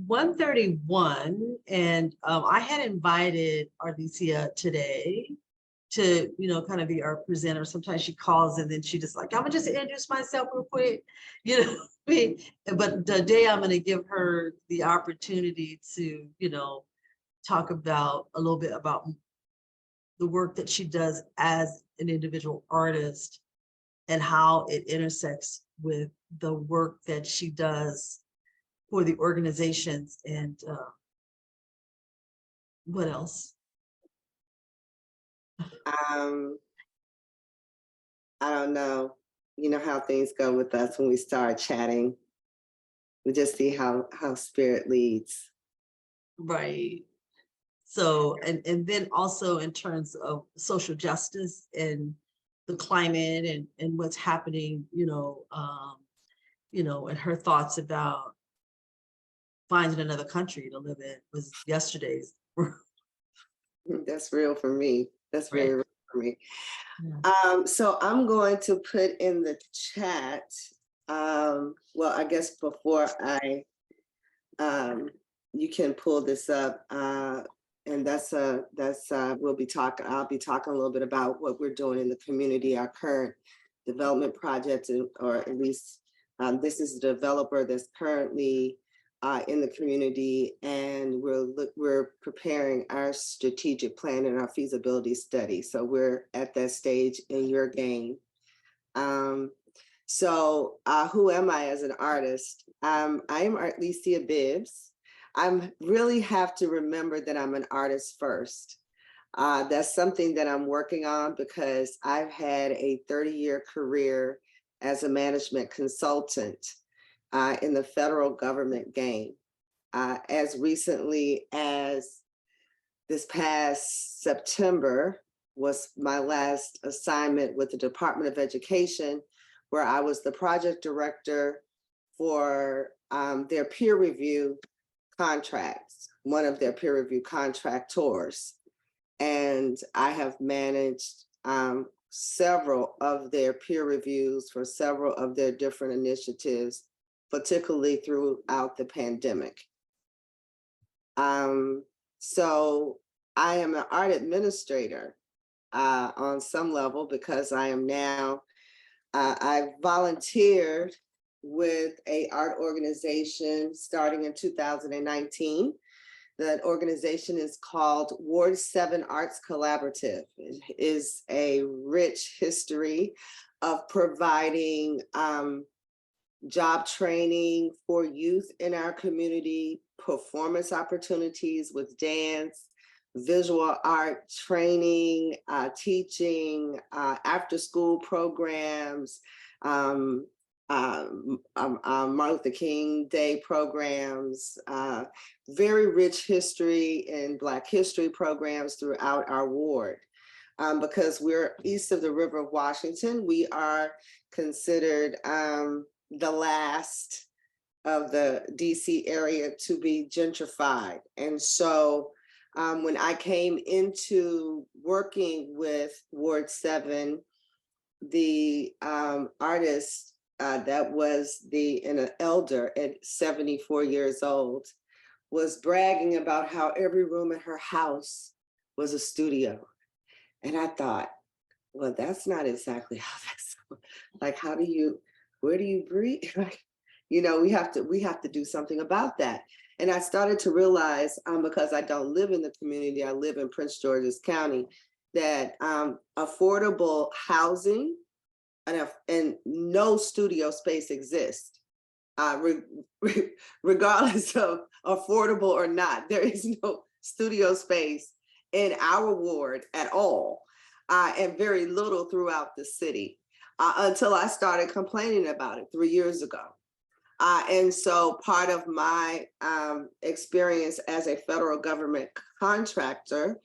1:31, and I had invited Artlisia today to, kind of be our presenter. Sometimes she calls and then she just like, I'm gonna just introduce myself real quick, you know. But today I'm gonna give her the opportunity to, talk about a little bit about the work that she does as an individual artist and how it intersects with the work that she does for the organizations. And what else? I don't know. You know how things go with us when we start chatting. We just see how spirit leads. Right. So, and then also in terms of social justice and the climate and what's happening, and her thoughts about finding another country to live in was yesterday's. That's real for me. That's very real for me. Yeah. So I'm going to put in the chat. Well, I guess before you can pull this up, and I'll be talking a little bit about what we're doing in the community, our current development project, or at least this is a developer that's currently in the community, and we're preparing our strategic plan and our feasibility study. So we're at that stage in your game. So who am I as an artist? I am Artlisia Bibbs. I really have to remember that I'm an artist first. That's something that I'm working on because I've had a 30-year career as a management consultant in the federal government game. As recently as this past September was my last assignment with the Department of Education, where I was the project director for their peer review contracts, one of their peer review contractors. And I have managed several of their peer reviews for several of their different initiatives, particularly throughout the pandemic. So I am an art administrator on some level because I am now, I volunteered with an art organization starting in 2019. That organization is called Ward 7 Arts Collaborative. It is a rich history of providing job training for youth in our community, performance opportunities with dance, visual art training, teaching, after school programs, Martin Luther King Day programs, very rich history and Black history programs throughout our ward. Because we're east of the River of Washington, we are considered the last of the DC area to be gentrified. And so when I came into working with Ward 7, the artist that was an elder at 74 years old was bragging about how every room in her house was a studio. And I thought, well, that's not exactly how that's like. Where do you breathe? We have to do something about that. And I started to realize, because I don't live in the community, I live in Prince George's County, that affordable housing and no studio space exists, regardless of affordable or not. There is no studio space in our ward at all, and very little throughout the city, until I started complaining about it 3 years ago. And so part of my experience as a federal government contractor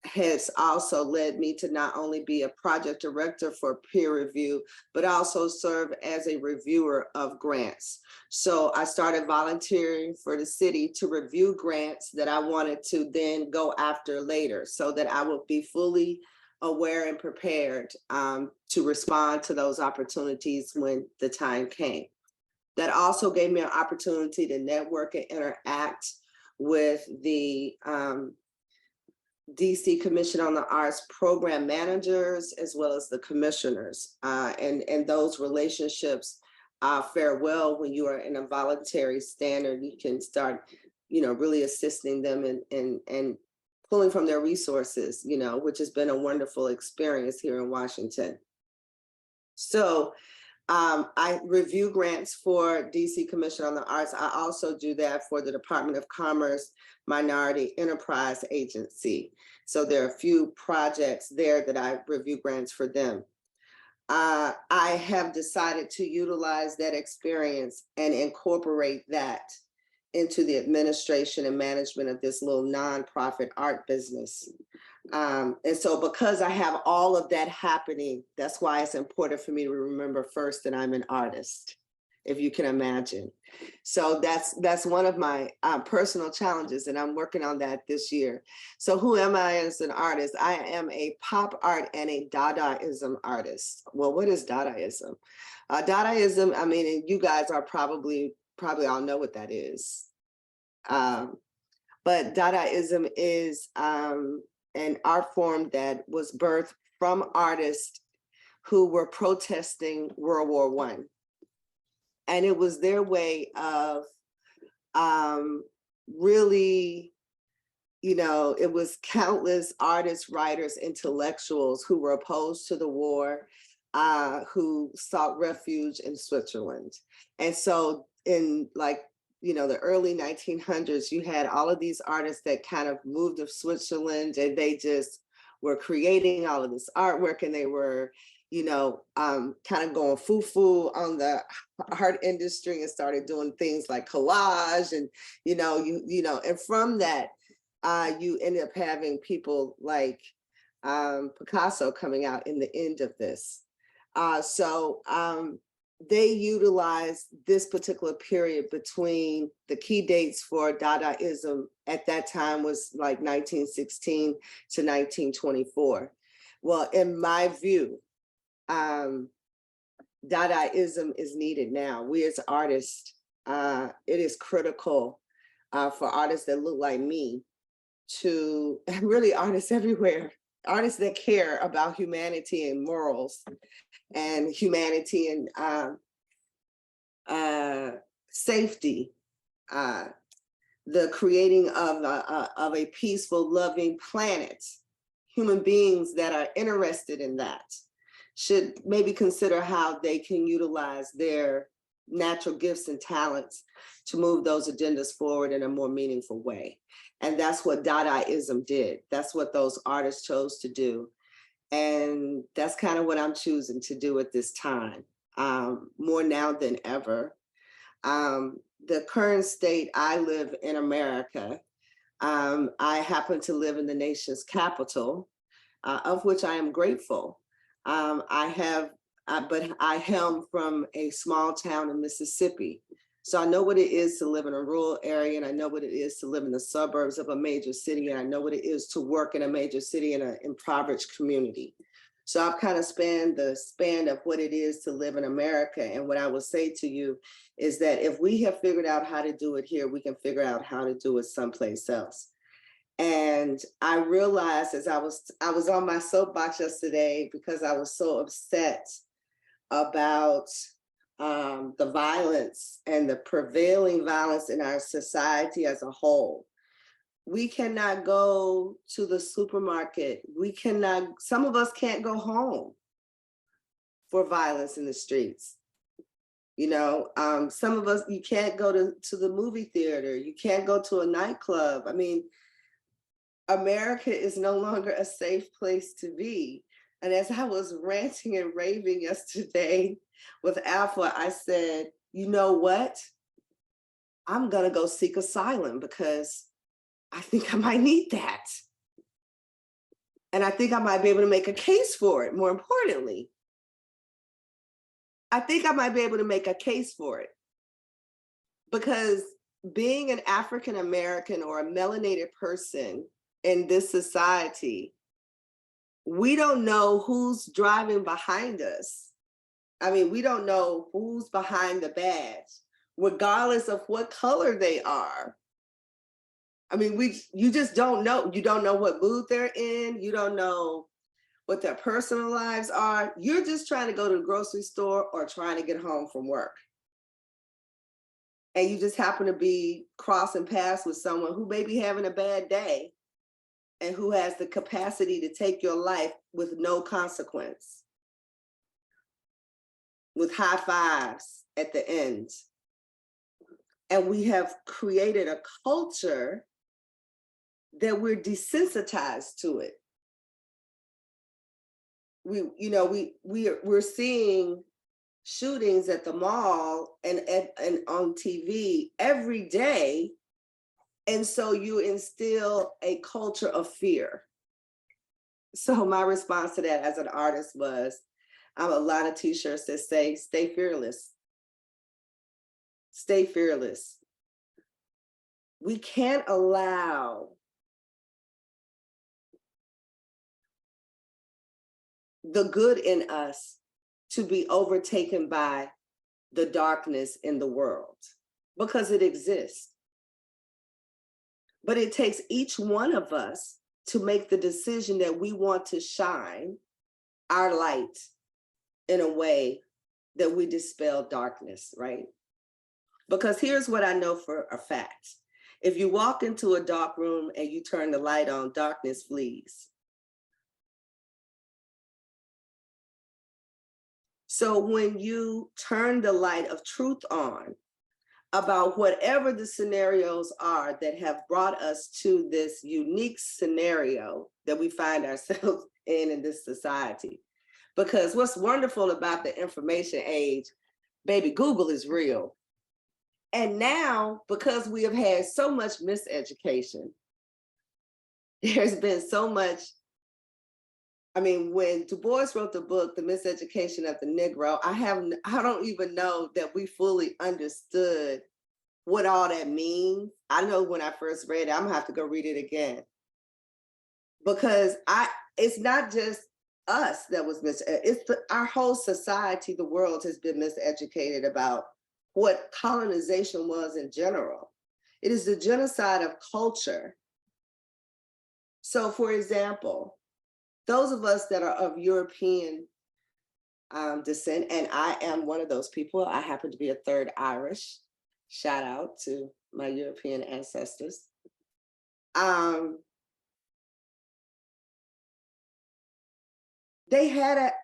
has also led me to not only be a project director for peer review, but also serve as a reviewer of grants. So I started volunteering for the city to review grants that I wanted to then go after later, so that I would be fully aware and prepared to respond to those opportunities when the time came. That also gave me an opportunity to network and interact with the DC Commission on the Arts program managers, as well as the commissioners. And those relationships fare well when you are in a voluntary standard. You can start, really assisting them and pulling from their resources, which has been a wonderful experience here in Washington. So I review grants for DC Commission on the Arts. I also do that for the Department of Commerce Minority Enterprise Agency. So there are a few projects there that I review grants for them. I have decided to utilize that experience and incorporate that into the administration and management of this little nonprofit art business. And so because I have all of that happening, that's why it's important for me to remember first that I'm an artist, if you can imagine. So that's one of my personal challenges, and I'm working on that this year. So who am I as an artist? I am a pop art and a Dadaism artist. Well, what is Dadaism? Dadaism, I mean, and you guys are probably all know what that is. But Dadaism is an art form that was birthed from artists who were protesting World War I. And it was their way of really, it was countless artists, writers, intellectuals who were opposed to the war, who sought refuge in Switzerland. And so in the early 1900s, you had all of these artists that kind of moved to Switzerland, and they just were creating all of this artwork, and they were, kind of going foo-foo on the art industry and started doing things like collage and, and from that, you ended up having people like Picasso coming out in the end of this. They utilized this particular period between the key dates for Dadaism at that time was like 1916 to 1924. Well, in my view, Dadaism is needed now. We as artists, it is critical for artists that look like me to, really artists everywhere, artists that care about humanity and morals and humanity and safety, the creating of a peaceful, loving planet. Human beings that are interested in that should maybe consider how they can utilize their natural gifts and talents to move those agendas forward in a more meaningful way. And that's what Dadaism did. That's what those artists chose to do. And that's kind of what I'm choosing to do at this time, more now than ever. The current state I live in America, I happen to live in the nation's capital, of which I am grateful. But I hail from a small town in Mississippi. So I know what it is to live in a rural area, and I know what it is to live in the suburbs of a major city, and I know what it is to work in a major city in an impoverished community. So I've kind of spanned the span of what it is to live in America. And what I would say to you is that if we have figured out how to do it here, we can figure out how to do it someplace else. And I realized as I was on my soapbox yesterday because I was so upset about the violence and the prevailing violence in our society as a whole. We cannot go to the supermarket. Some of us can't go home for violence in the streets. Some of us, you can't go to the movie theater. You can't go to a nightclub. I mean, America is no longer a safe place to be. And as I was ranting and raving yesterday with Alpha, I said, you know what? I'm gonna go seek asylum because I think I might need that. And I think I might be able to make a case for it, more importantly. I think I might be able to make a case for it because being an African American or a melanated person in this society, we don't know who's driving behind us. I mean, we don't know who's behind the badge. regardless of what color they are. I mean, you just don't know. You don't know what mood they're in. You don't know what their personal lives are. You're just trying to go to the grocery store or trying to get home from work. And you just happen to be crossing paths with someone who may be having a bad day and who has the capacity to take your life with no consequence, with high fives at the end. And we have created a culture that we're desensitized to it. We're seeing shootings at the mall and on TV every day. And so you instill a culture of fear. So my response to that as an artist was, I have a lot of t-shirts that say, stay fearless. Stay fearless. We can't allow the good in us to be overtaken by the darkness in the world, because it exists. But it takes each one of us to make the decision that we want to shine our light in a way that we dispel darkness, right? Because here's what I know for a fact. If you walk into a dark room and you turn the light on, darkness flees. So when you turn the light of truth on about whatever the scenarios are that have brought us to this unique scenario that we find ourselves in this society. Because what's wonderful about the information age, baby, Google is real. And now, because we have had so much miseducation, there's been so much. I mean, when Du Bois wrote the book, The Miseducation of the Negro, I don't even know that we fully understood what all that means. I know when I first read it, I'm gonna have to go read it again. Because it's not just us that was our whole society, the world has been miseducated about what colonization was in general. It is the genocide of culture. So for example, those of us that are of European descent, and I am one of those people, I happen to be a third Irish, shout out to my European ancestors. They had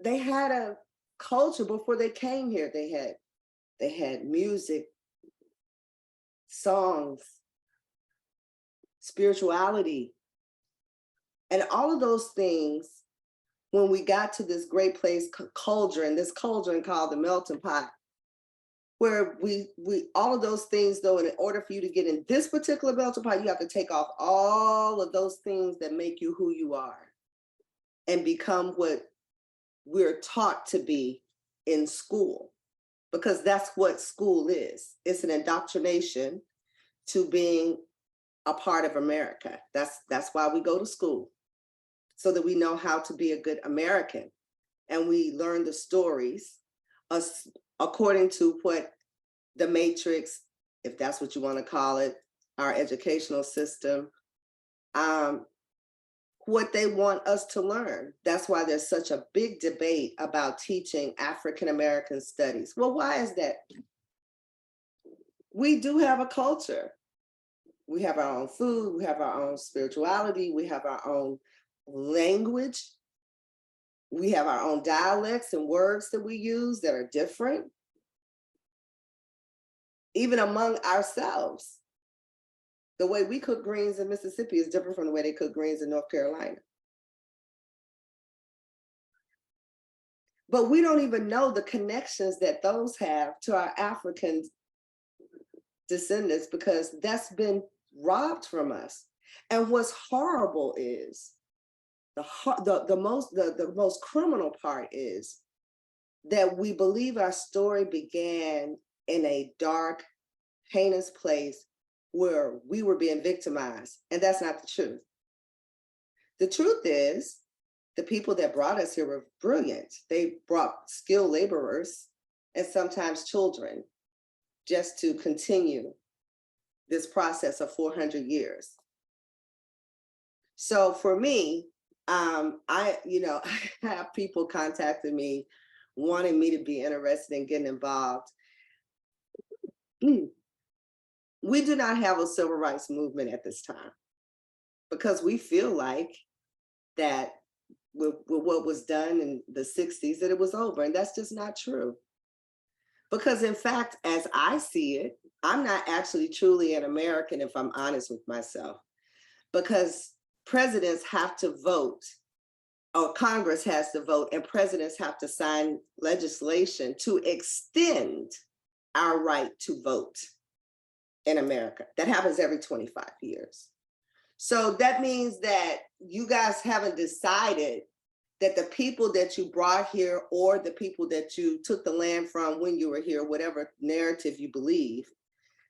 a culture before they came here. They had music, songs, spirituality, and all of those things. When we got to this great place, this cauldron called the melting pot, where we all of those things, though, in order for you to get in this particular melting pot, you have to take off all of those things that make you who you are and become what we're taught to be in school, because that's what school is. It's an indoctrination to being a part of America. That's why we go to school, so that we know how to be a good American. And we learn the stories according to what the matrix, if that's what you want to call it, our educational system, what they want us to learn. That's why there's such a big debate about teaching African-American studies. Well, why is that? We do have a culture. We have our own food, we have our own spirituality, we have our own language, we have our own dialects and words that we use that are different, even among ourselves. The way we cook greens in Mississippi is different from the way they cook greens in North Carolina. But we don't even know the connections that those have to our African descendants, because that's been robbed from us. And what's horrible is, the most criminal part is that we believe our story began in a dark, heinous place where we were being victimized. And that's not the truth. The truth is, the people that brought us here were brilliant. They brought skilled laborers and sometimes children. just to continue this process of 400 years. So for me, I have people contacting me wanting me to be interested in getting involved. We do not have a civil rights movement at this time because we feel like that with what was done in the 60s, that it was over. And that's just not true. Because in fact, as I see it, I'm not actually truly an American if I'm honest with myself, because presidents have to vote, or Congress has to vote, and presidents have to sign legislation to extend our right to vote in America. That happens every 25 years. So that means that you guys haven't decided that the people that you brought here, or the people that you took the land from when you were here, whatever narrative you believe,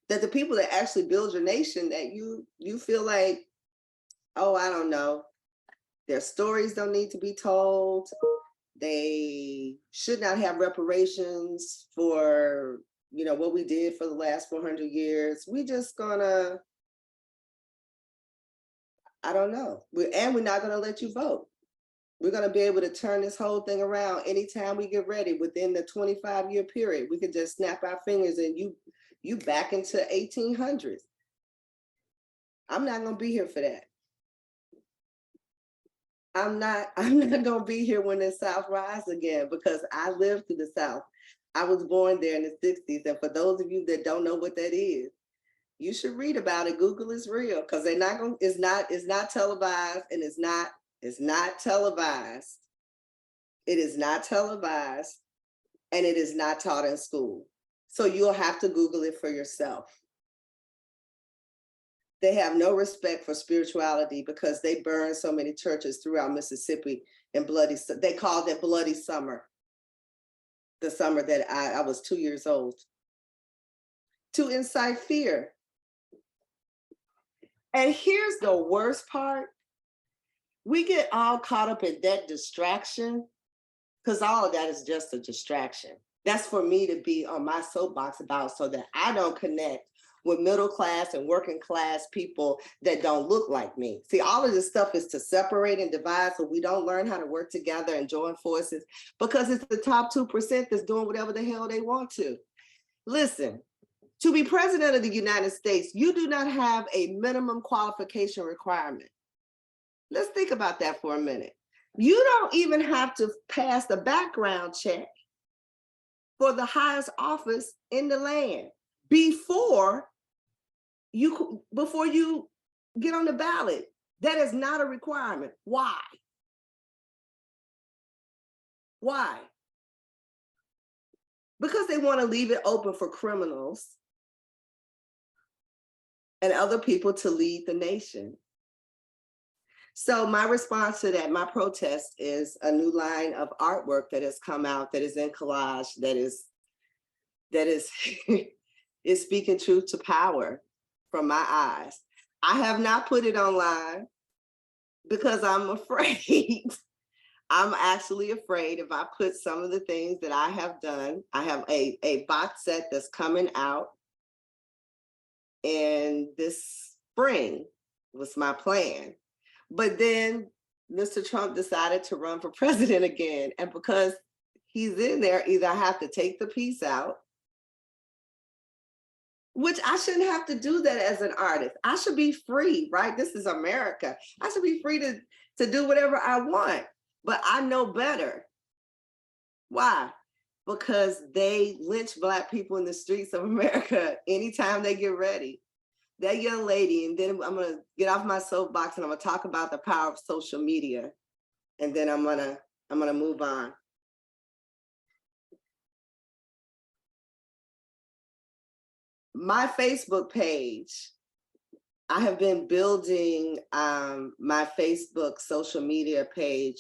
that the people that actually build your nation, that you feel like, oh, I don't know, their stories don't need to be told. They should not have reparations for, what we did for the last 400 years. We just gonna, I don't know. We're not gonna let you vote. We're gonna be able to turn this whole thing around anytime we get ready within the 25-year period. We could just snap our fingers and you back into 1800s. I'm not gonna be here for that. I'm not gonna be here when the South rises again, because I lived through the South. I was born there in the 60s. And for those of you that don't know what that is, you should read about it. Google is real, because they're not going, it's not televised, and it's not televised. It is not televised, and it is not taught in school. So you'll have to Google it for yourself. They have no respect for spirituality because they burned so many churches throughout Mississippi in they called it Bloody Summer. The summer that I was 2 years old, to incite fear. And here's the worst part. We get all caught up in that distraction, because all of that is just a distraction. That's for me to be on my soapbox about, so that I don't connect with middle class and working class people that don't look like me. See, all of this stuff is to separate and divide, so we don't learn how to work together and join forces, because it's the top 2% that's doing whatever the hell they want to. Listen, to be president of the United States, you do not have a minimum qualification requirement. Let's think about that for a minute. You don't even have to pass the background check for the highest office in the land before you get on the ballot. That is not a requirement. Why? Why? Because they want to leave it open for criminals and other people to lead the nation. So my response to that, my protest, is a new line of artwork that has come out, that is in collage, that is is speaking truth to power from my eyes. I have not put it online because I'm afraid. I'm actually afraid if I put some of the things that I have done. I have a box set that's coming out in this spring, was my plan. But then Mr. Trump decided to run for president again. And because he's in there, either I have to take the piece out, which I shouldn't have to do that as an artist. I should be free, right? This is America. I should be free to do whatever I want, but I know better. Why? Because they lynch Black people in the streets of America anytime they get ready. That young lady, and then I'm gonna get off my soapbox and I'm gonna talk about the power of social media, and then I'm gonna move on. My Facebook page, I have been building my Facebook social media page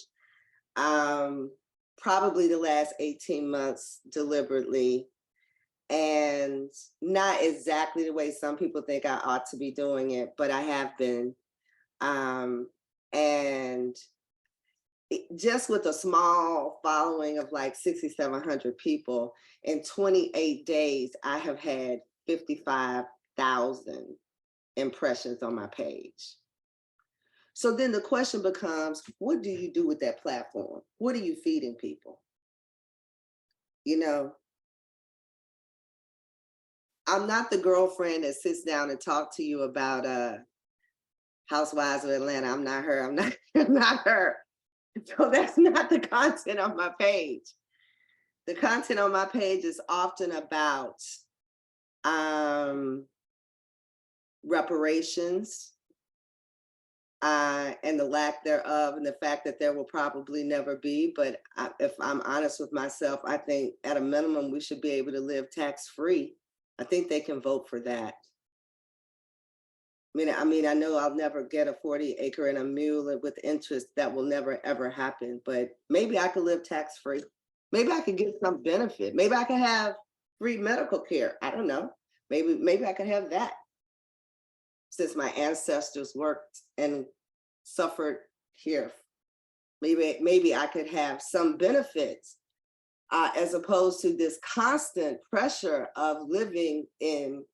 probably the last 18 months deliberately, and not exactly the way some people think I ought to be doing it, but I have been. And just with a small following of like 6,700 people, in 28 days, I have had 55,000 impressions on my page. So then the question becomes, what do you do with that platform? What are you feeding people? You know, I'm not the girlfriend that sits down and talks to you about Housewives of Atlanta. I'm not her. I'm not, I'm not her. So that's not the content on my page. The content on my page is often about reparations and the lack thereof, and the fact that there will probably never be. But if I'm honest with myself, I think at a minimum, we should be able to live tax-free. I think they can vote for that. I mean, I know I'll never get a 40-acre and a mule with interest. That will never, ever happen. But maybe I could live tax-free. Maybe I could get some benefit. Maybe I could have free medical care. I don't know. Maybe I could have that, since my ancestors worked and suffered here. Maybe I could have some benefits as opposed to this constant pressure of living in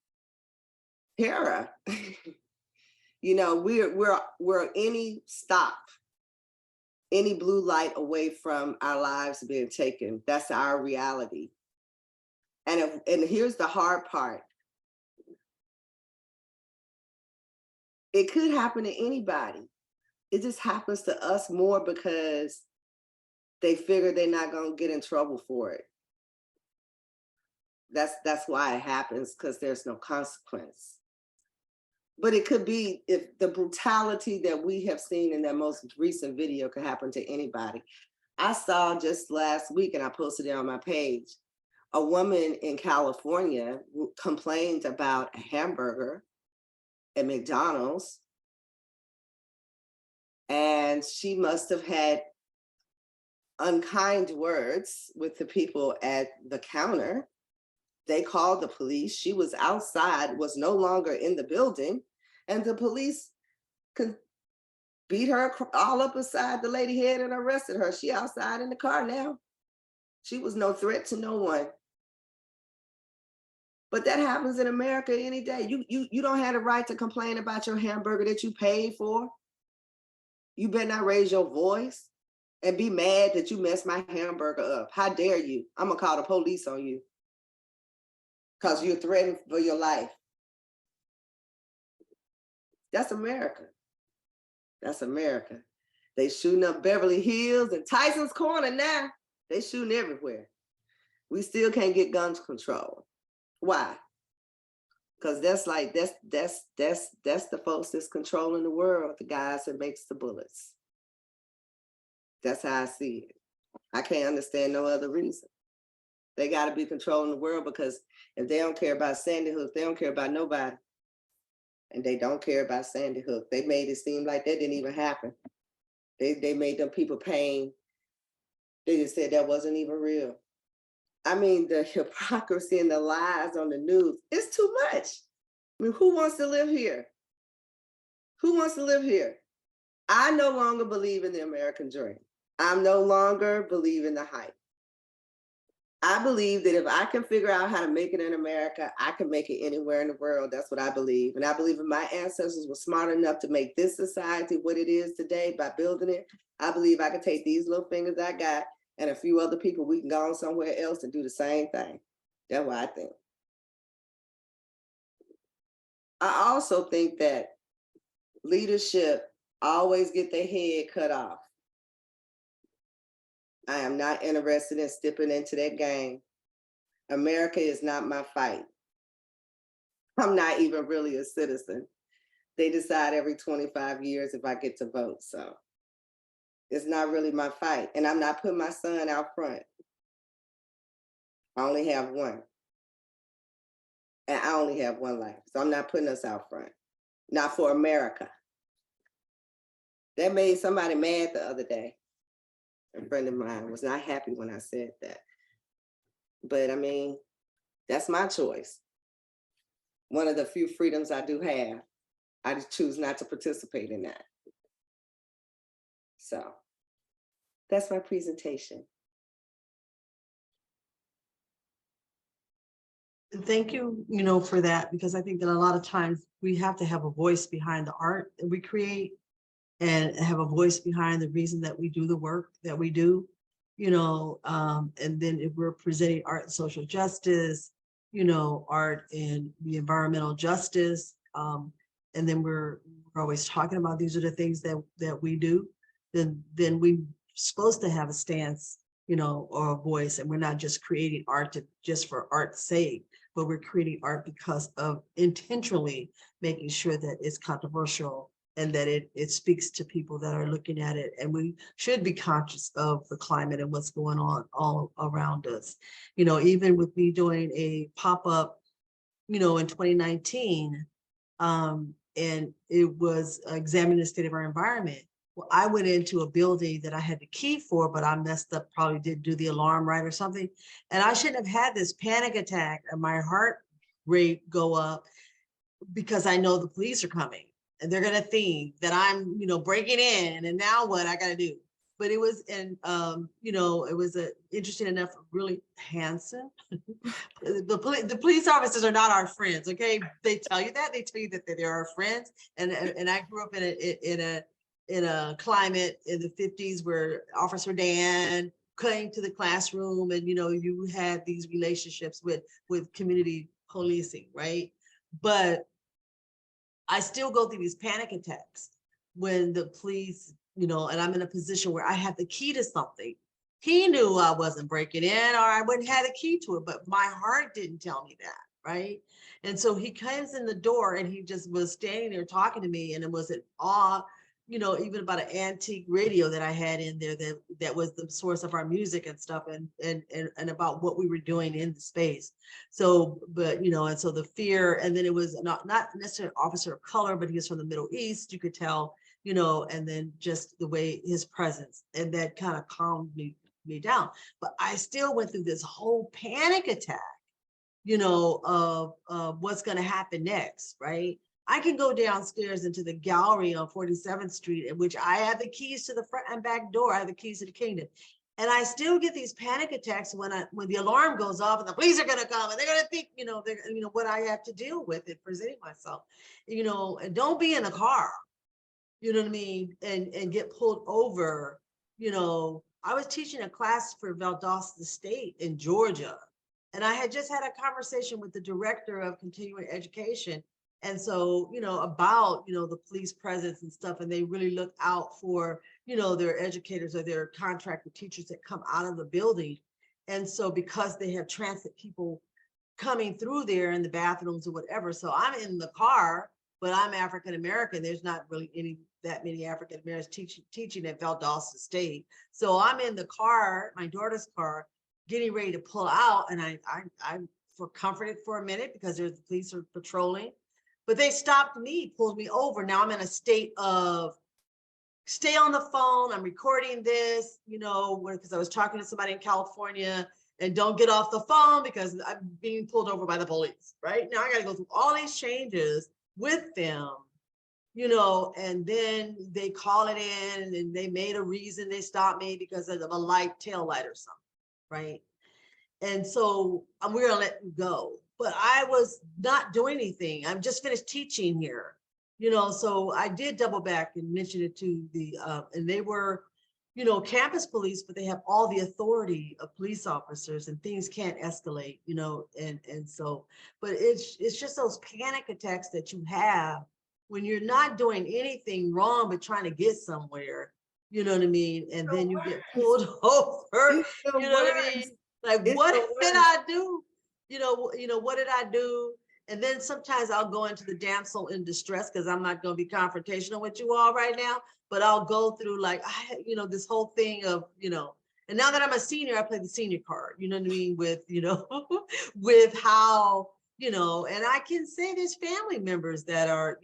terror. You know, we're any stop, any blue light away from our lives being taken. That's our reality. And here's the hard part. It could happen to anybody. It just happens to us more because they figure they're not going to get in trouble for it. That's why it happens, because there's no consequence. But it could be, if the brutality that we have seen in that most recent video could happen to anybody. I saw just last week, and I posted it on my page, a woman in California complained about a hamburger at McDonald's, and she must have had unkind words with the people at the counter. They called the police. She was outside, was no longer in the building, and the police could beat her all up beside the lady head and arrested her. She outside in the car now. She was no threat to no one. But that happens in America any day. You don't have the right to complain about your hamburger that you paid for. You better not raise your voice and be mad that you messed my hamburger up. How dare you? I'm gonna call the police on you because you're threatened for your life. That's America. That's America. They shooting up Beverly Hills and Tyson's Corner now. They shooting everywhere. We still can't get gun control. Why? Because that's the folks that's controlling the world, the guys that makes the bullets. That's how I see it. I can't understand no other reason. They got to be controlling the world, because if they don't care about Sandy Hook, they don't care about nobody. And they don't care about Sandy Hook. They made it seem like that didn't even happen. They made them people pain. They just said that wasn't even real. I mean, the hypocrisy and the lies on the news, it's too much. I mean, who wants to live here? Who wants to live here? I no longer believe in the American dream. I'm no longer believe in the hype. I believe that if I can figure out how to make it in America, I can make it anywhere in the world. That's what I believe. And I believe if my ancestors were smart enough to make this society what it is today by building it, I believe I could take these little fingers I got and a few other people, we can go on somewhere else and do the same thing. That's what I think. I also think that leadership always get their head cut off. I am not interested in stepping into that game. America is not my fight. I'm not even really a citizen. They decide every 25 years if I get to vote. So it's not really my fight. And I'm not putting my son out front. I only have one. And I only have one life. So I'm not putting us out front. Not for America. That made somebody mad the other day. A friend of mine was not happy when I said that. But I mean, that's my choice. One of the few freedoms I do have. I just choose not to participate in that. So That's my presentation. Thank you, for that, because I think that a lot of times we have to have a voice behind the art that we create and have a voice behind the reason that we do the work that we do, and then if we're presenting art and social justice, art and the environmental justice, and then we're always talking about these are the things that we do, then we supposed to have a stance, or a voice, and we're not just creating art just for art's sake, but we're creating art because of intentionally making sure that it's controversial and that it speaks to people that are looking at it. And we should be conscious of the climate and what's going on all around us. Even with me doing a pop-up, in 2019, and it was examining the state of our environment. Well, I went into a building that I had the key for, but I messed up, probably didn't do the alarm right or something. And I shouldn't have had this panic attack and my heart rate go up because I know the police are coming and they're gonna think that I'm, breaking in, and now what I gotta do. But it was, and it was interesting enough, really handsome. The police officers are not our friends, okay? They tell you that. They tell you that they're our friends. And I grew up in a climate in the 50s where Officer Dan came to the classroom, and you had these relationships with community policing, right? But I still go through these panic attacks when the police, and I'm in a position where I have the key to something. He knew I wasn't breaking in, or I wouldn't have the key to it, but my heart didn't tell me that, right? And so he comes in the door and he just was standing there talking to me, and it was an awe, even about an antique radio that I had in there that was the source of our music and stuff, and about what we were doing in the space. So, but and so the fear, and then it was not necessarily an officer of color, but he was from the Middle East, you could tell, and then just the way his presence, and that kind of calmed me down. But I still went through this whole panic attack, of what's going to happen next, right? I can go downstairs into the gallery on 47th Street, in which I have the keys to the front and back door. I have the keys to the kingdom. And I still get these panic attacks when the alarm goes off and the police are going to come and they're going to think, what I have to deal with in presenting myself, and don't be in a car, you know what I mean? And get pulled over. I was teaching a class for Valdosta State in Georgia. And I had just had a conversation with the director of continuing education. And so, about, the police presence and stuff, and they really look out for, their educators or their contracted teachers that come out of the building. And so because they have transit people coming through there in the bathrooms or whatever. So I'm in the car, but I'm African-American. There's not really that many African-Americans teaching at Valdosta State. So I'm in the car, my daughter's car, getting ready to pull out. And I for comforted for a minute because the police are patrolling. But they stopped me, pulled me over. Now I'm in a state of stay on the phone. I'm recording this, because I was talking to somebody in California, and don't get off the phone because I'm being pulled over by the police, right? Now I got to go through all these changes with them, and then they call it in and they made a reason they stopped me because of a light tail light or something, right? And so we're gonna let you go. But I was not doing anything. I'm just finished teaching here, so I did double back and mention it to the, and they were, campus police, but they have all the authority of police officers and things can't escalate, and so, but it's just those panic attacks that you have when you're not doing anything wrong, but trying to get somewhere, you know what I mean? And then you get pulled over, you know what I mean? Like, what did I do? What did I do? And then sometimes I'll go into the damsel in distress because I'm not going to be confrontational with you all right now, but I'll go through like, this whole thing of, and now that I'm a senior, I play the senior card, you know what I mean? With, with how, and I can say there's family members that are,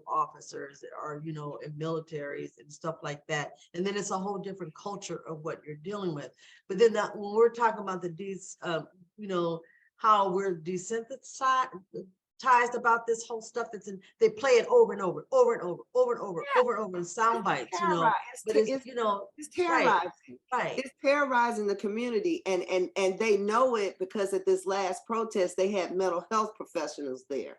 officers that are, in militaries and stuff like that. And then it's a whole different culture of what you're dealing with. But then when we're talking about how we're desensitized, about this whole stuff that's in, they play it over and over, over and over, over and over, Yeah, over and over in sound bites, you know, but it's, you know, it's right, terrorizing. right. It's terrorizing the community, and they know it because at this last protest, they had mental health professionals there.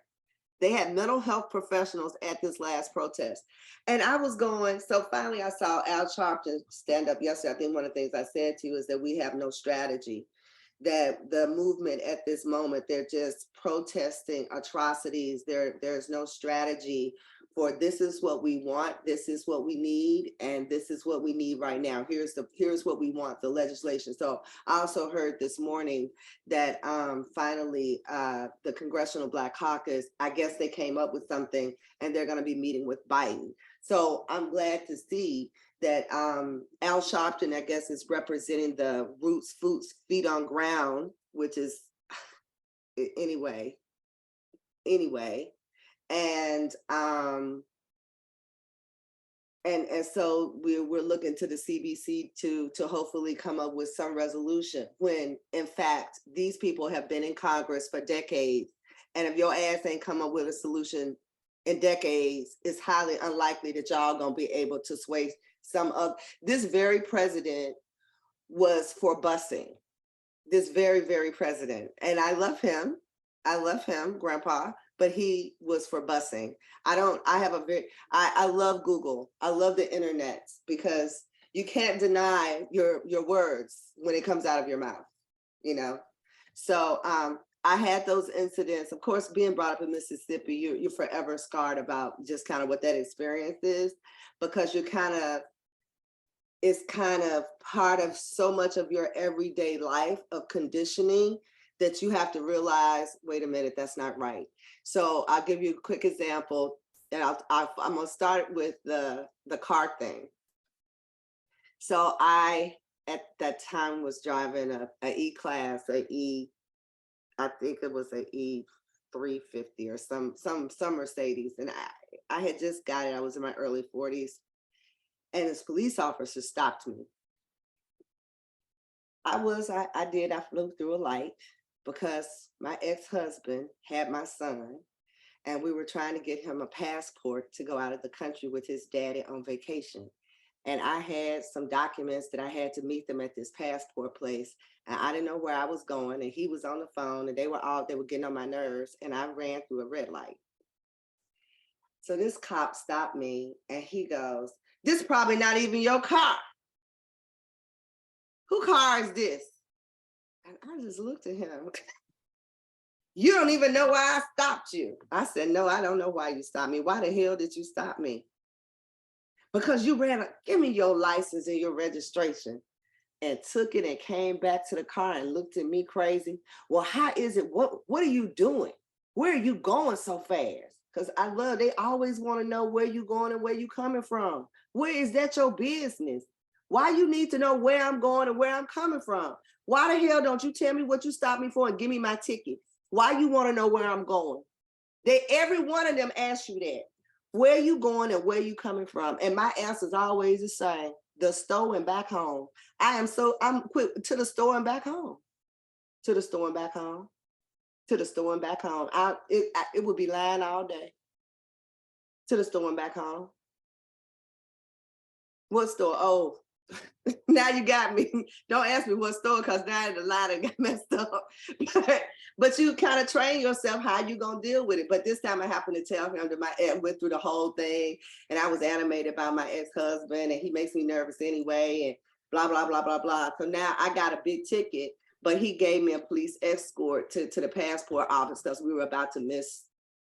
They had mental health professionals at this last protest. And I was going, so finally I saw Al Sharpton stand up yesterday. I think one of the things I said to you is that we have no strategy, that the movement at this moment, they're just protesting atrocities. There's no strategy for this is what we want, this is what we need, and this is what we need right now. Here's what we want, the legislation. So I also heard this morning that finally the Congressional Black Caucus, I guess they came up with something and they're going to be meeting with Biden. So I'm glad to see that Al Sharpton, I guess, is representing the Roots, Feet on Ground, which is anyway. And so we're looking to the CBC to hopefully come up with some resolution, when in fact these people have been in Congress for decades, and if your ass ain't come up with a solution in decades, it's highly unlikely that y'all gonna be able to sway some of this. Very president was for busing. This very president, and I love him, Grandpa, but he was for busing. I love Google. I love the internet, because you can't deny your words when it comes out of your mouth, you know? So I had those incidents. Of course, being brought up in Mississippi, you're forever scarred about just kind of what that experience is, because it's kind of part of so much of your everyday life of conditioning that you have to realize, wait a minute, that's not right. So I'll give you a quick example, and I'm gonna start with the car thing. So I, at that time, was driving a E-Class, I think it was a E350 or some Mercedes, and I had just got it. I was in my early 40s, and this police officer stopped me. I flew through a light because my ex-husband had my son, and we were trying to get him a passport to go out of the country with his daddy on vacation. And I had some documents that I had to meet them at this passport place, and I didn't know where I was going, and he was on the phone, and they were getting on my nerves, and I ran through a red light. So this cop stopped me, and he goes, "This is probably not even your car. Whose car is this?" And I just looked at him. "You don't even know why I stopped you." I said, "No, I don't know why you stopped me. Why the hell did you stop me?" "Because you give me your license and your registration." And took it and came back to the car and looked at me crazy. "Well, how is it? What are you doing? Where are you going so fast?" Because they always want to know where you going and where you coming from. Where is that your business? Why you need to know where I'm going and where I'm coming from? Why the hell don't you tell me what you stopped me for and give me my ticket? Why you want to know where I'm going? Every one of them ask you that. Where you going and where you coming from? And my answer is always the same: the store and back home. I'm quick to the store and back home. To the store and back home. To the store and back home. It would be lying all day. To the store and back home. What store? Oh, now you got me. Don't ask me what store, because now the line got messed up. But you kind of train yourself how you gonna deal with it. But this time I happened to tell him that my ex went through the whole thing, and I was animated by my ex-husband, and he makes me nervous anyway, and blah blah blah blah blah. So now I got a big ticket, but he gave me a police escort to the passport office because we were about to miss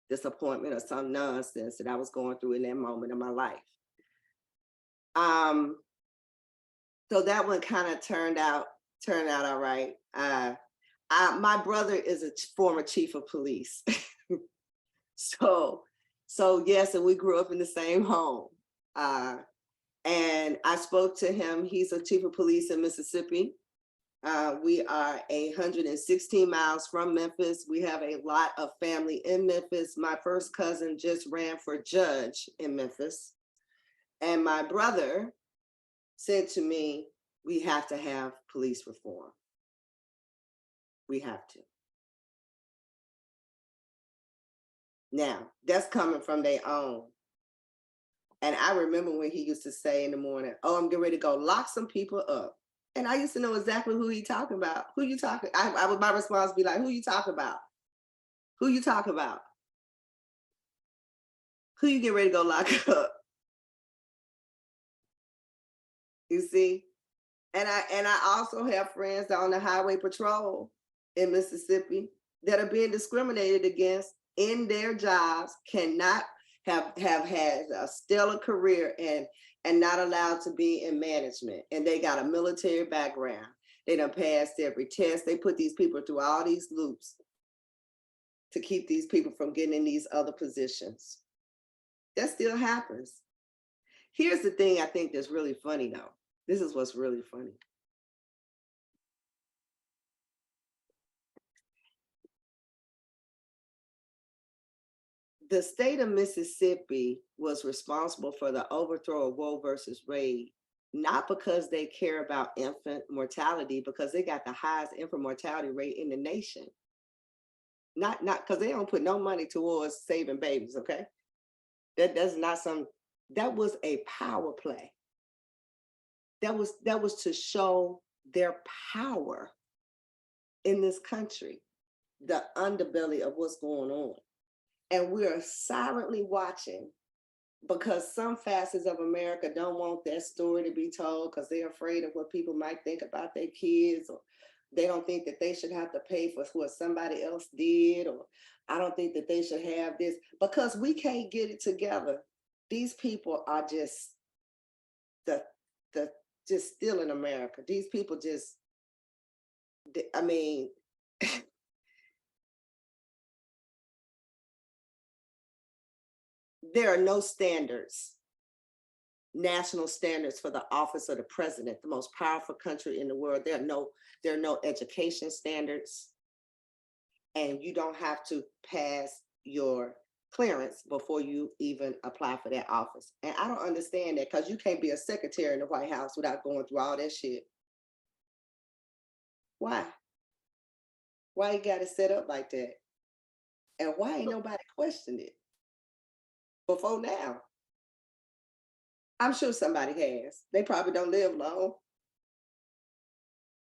this appointment or some nonsense that I was going through in that moment of my life. So that one kind of turned out all right. My brother is a former chief of police. So yes, and we grew up in the same home. And I spoke to him. He's a chief of police in Mississippi. We are 116 miles from Memphis. We have a lot of family in Memphis. My first cousin just ran for judge in Memphis. And my brother said to me, "We have to have police reform. We have to." Now, that's coming from their own. And I remember when he used to say in the morning, oh, I'm getting ready to go lock some people up. And I used to know exactly who he talking about. Who you talking? I would, my response would be like, who you talking about? Who you talking about? Who you get ready to go lock up? You see? And I also have friends on the highway patrol in Mississippi that are being discriminated against in their jobs, cannot have had a stellar career and not allowed to be in management. And they got a military background. They done passed every test. They put these people through all these loops to keep these people from getting in these other positions. That still happens. Here's the thing I think that's really funny though. This is what's really funny. The state of Mississippi was responsible for the overthrow of Roe versus Wade, not because they care about infant mortality, because they got the highest infant mortality rate in the nation. Not because they don't put no money towards saving babies, okay? That's not some, that was a power play. That was to show their power in this country, the underbelly of what's going on. And we are silently watching because some facets of America don't want that story to be told because they're afraid of what people might think about their kids, or they don't think that they should have to pay for what somebody else did, or I don't think that they should have this because we can't get it together. These people are just just stealing America. These people just, I mean, there are no standards, national standards for the office of the president, the most powerful country in the world. There are no education standards, and you don't have to pass your clearance before you even apply for that office. And I don't understand that because you can't be a secretary in the White House without going through all that shit. Why? Why you got it set up like that? And why ain't nobody questioned it before now? I'm sure somebody has. They probably don't live long.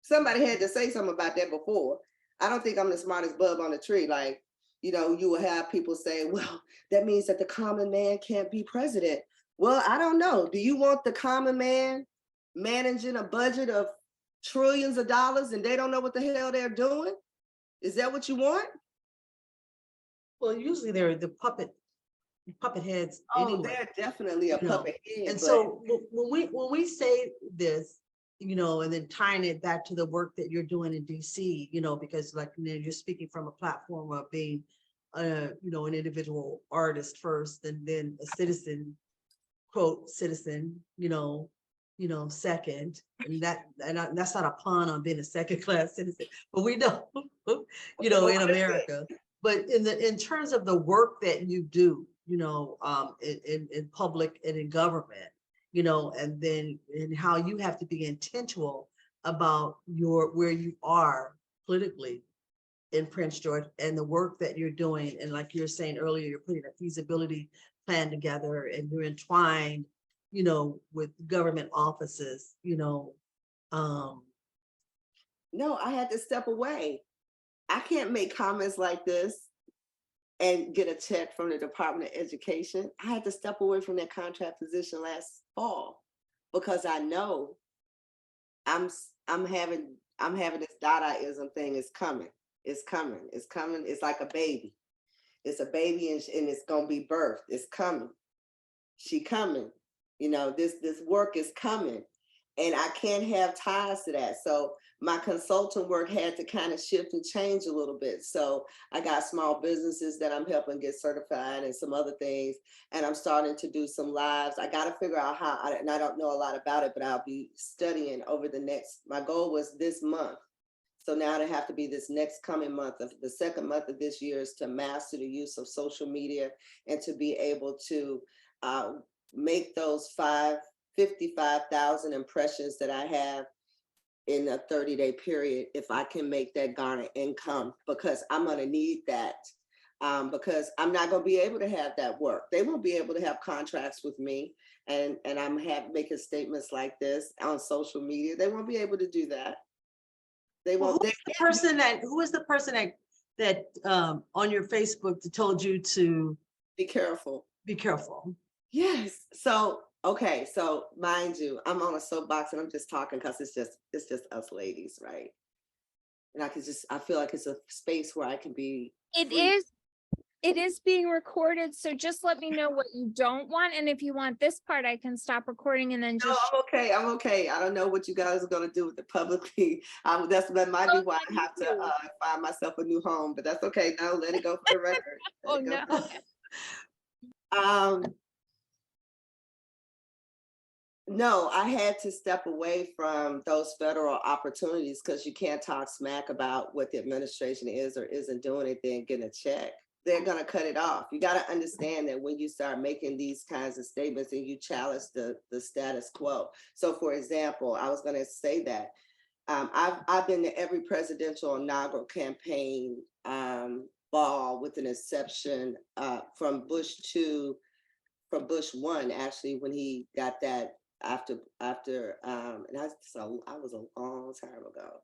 Somebody had to say something about that before. I don't think I'm the smartest bug on the tree. Like, you know, you will have people say, well, that means that the common man can't be president. Well, I don't know. Do you want the common man managing a budget of trillions of dollars and they don't know what the hell they're doing? Is that what you want? Well, usually they're the puppet heads anyway. Oh, they're definitely a puppet head. And so when we say this, you know, and then tying it back to the work that you're doing in DC, you know, because like, you know, you're speaking from a platform of being, you know, an individual artist first, and then a citizen, quote, citizen, you know, second, and that's not a pun on being a second class citizen, but we know, you know, in America. But in terms of the work that you do, you know, in public and in government, you know, and then and how you have to be intentional about where you are politically in Prince George and the work that you're doing. And like you were saying earlier, you're putting a feasibility plan together and you're entwined, you know, with government offices, you know. No, I had to step away. I can't make comments like this and get a check from the Department of Education. I had to step away from that contract position last fall because I know I'm having this Dadaism thing is coming. It's coming. It's coming. It's like a baby. It's a baby and it's gonna be birthed. It's coming. She coming. You know, this work is coming. And I can't have ties to that. So my consultant work had to kind of shift and change a little bit. So I got small businesses that I'm helping get certified and some other things. And I'm starting to do some lives. I got to figure out how, and I don't know a lot about it, but I'll be studying over my goal was this month. So now it have to be this next coming month. The second month of this year is to master the use of social media and to be able to make those 55,000 impressions that I have in a 30-day period, if I can make that garner income, because I'm going to need that because I'm not going to be able to have that work. They won't be able to have contracts with me, and I'm making statements like this on social media. They won't be able to do that. They Well, won't. who is the person that on your Facebook that told you to Be careful. be careful? Yes. So okay. So mind you, I'm on a soapbox and I'm just talking because it's just us ladies, right? And I feel like it's a space where I can be free. It is being recorded, so just let me know what you don't want, and if you want this part, I can stop recording and then No, just. I'm okay. I'm okay. I don't know what you guys are gonna do with it publicly. That might be Oh, why I yeah, have me to too. find myself a new home, but that's okay. No, let it go for the record. Let Oh it go. no. Um, no, I had to step away from those federal opportunities because you can't talk smack about what the administration is or isn't doing it, then getting a check. They're going to cut it off. You got to understand that when you start making these kinds of statements and you challenge the status quo. So, for example, I was going to say that I've been to every presidential inaugural campaign ball with an exception from Bush 1, actually, when he got that after and I was a long time ago,